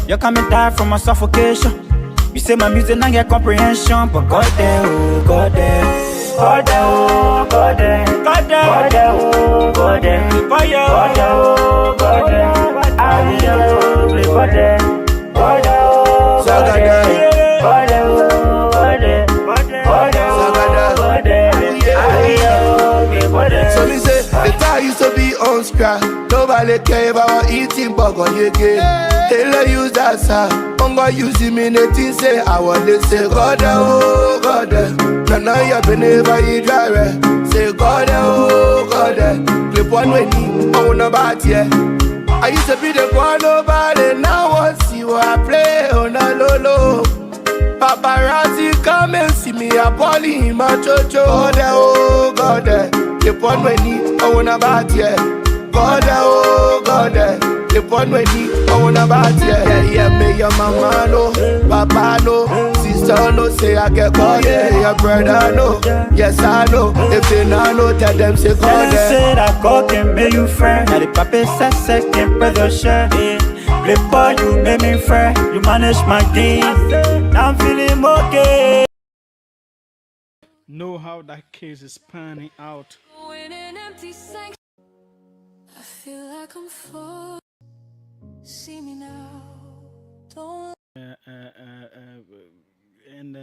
You're coming down from my suffocation. You say my music not get comprehension, but God there, oh, God there. God there, oh, God there. God there, God there, oh, God there. God there, oh, God there. I will there, oh, God there. God there, oh, God there. God there, oh, God there. God there, oh, God there. I will there, oh, God there. So me say, the time used to be on scrap. Nobody care about eating burger, you get. Taylor use that sound. I'm gonna use him in the thing, say, I want to say, God, oh, God. Now you've been never you drive it. Say, God, oh, God. Clip one way, I want to bat, yeah. I used to be the one nobody, now I see what I play on a low. Paparazzi come and see me, I poly in my chocho. God, oh, God. Clip one way, I want to bat, yeah. God, oh, God. Clip one way, I want to bat, yeah. Yeah, me, your mama, no. Papa, no. Sister, no. Say, I get God, yeah. Your brother, no. Yes, I know. If they not know, tell them, say, God, yeah. Say that God can make you friend. Now the papa said second brother share. Play boy, you make me friend. You manage my game. Now I'm feeling okay. Know how that case is panning out. I feel like I'm falling. See me now. Don't. And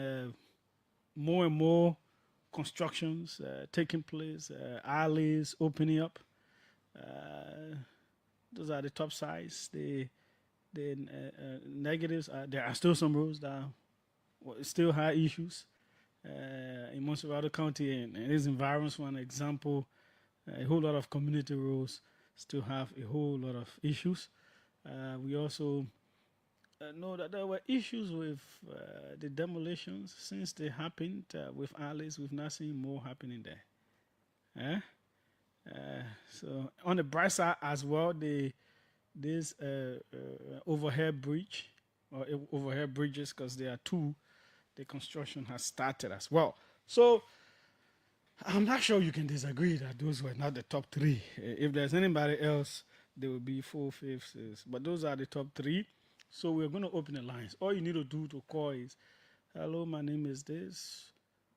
more and more constructions taking place. Alleys opening up. Those are the top sides. The negatives. There are still some roads that are still high issues in Montserrat County and its environs. For an example, a whole lot of community roads still have a whole lot of issues. We also know that there were issues with the demolitions since they happened with alleys. We've not seen more happening there. So on the bright side as well, this overhead bridge or overhead bridges, because there are two, the construction has started as well. So I'm not sure you can disagree that those were not the top three. If there's anybody else, there will be 4, 5, 6. But those are the top three. So we're going to open the lines. All you need to do to call is, hello, my name is this,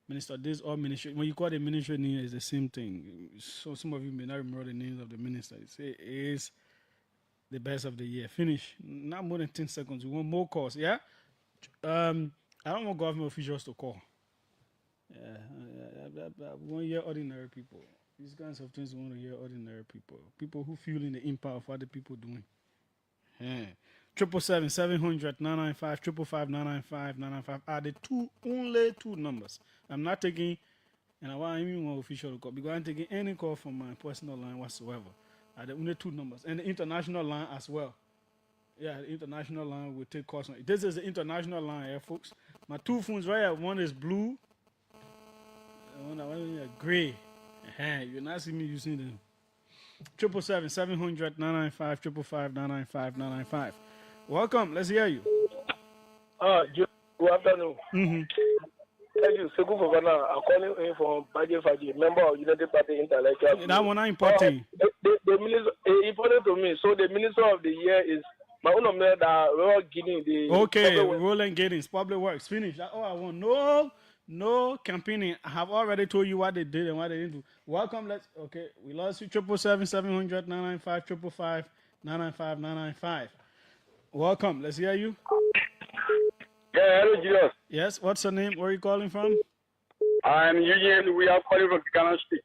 Minister this, or ministry. When you call the ministry name, it's the same thing. So some of you may not remember the names of the minister. You say it is the best of the year. Finish. Not more than 10 seconds. We want more calls, yeah? I don't want government officials to call. We want to hear ordinary people. These kinds of things we want to hear ordinary people. People who feel in the impact of what the people doing. 777-700-995, 555-995-995 are the only two numbers. I'm not taking, and I want anyone official to call, because I'm taking any call from my personal line whatsoever. Are the only two numbers. And the international line as well. Yeah, the international line will take calls on it. This is the international line, folks. My two phones right here, one is blue, and one is gray. You're not seeing me using them. 777-700-995, 555-995-995. Welcome. Let's hear you. Good afternoon. Thank you. Sekou Fofana. I'm calling in from Baje Faji, member of United Party Intellectual. That one not important. The minister important to me. So the minister of the year is my own man that we're getting the. Okay, Roland Giddings, Public Works. Finish. That's all I want. No campaigning. I have already told you what they did and what they didn't do. Welcome. We lost you. 777-700-995, 555-995-995. Welcome. Let's hear you. Yeah, hello, Jesus. Yes, what's your name? Where are you calling from? I'm Eugene. We are calling from Ghana State.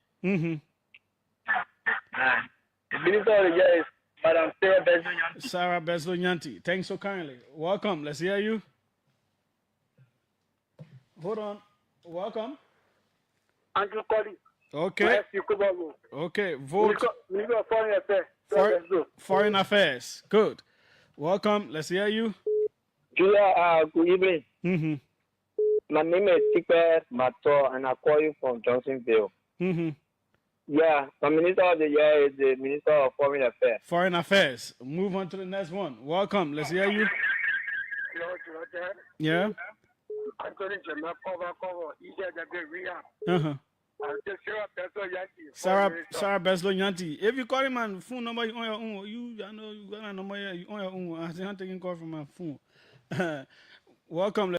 The minister of the year is Madam Sarah Bezo-Nyanti. Sarah Bezo-Nyanti. Thanks so kindly. Welcome. Let's hear you. Hold on. Welcome. Andrew Colley. Okay. Okay. Vote. Minister of Foreign Affairs. Foreign Affairs. Good. Welcome. Let's hear you. Julia, good evening. My name is Tipe Mato, and I call you from Johnsonville. Yeah, the Minister of the Year is the Minister of Foreign Affairs. Foreign Affairs. Move on to the next one. Welcome. Let's hear you. Yeah. Anthony Jemma cover. Sarah Beslo Yanti. If you call him on phone number, you on your own. I know you got a number. You on your own. I'm taking call from my phone. Welcome.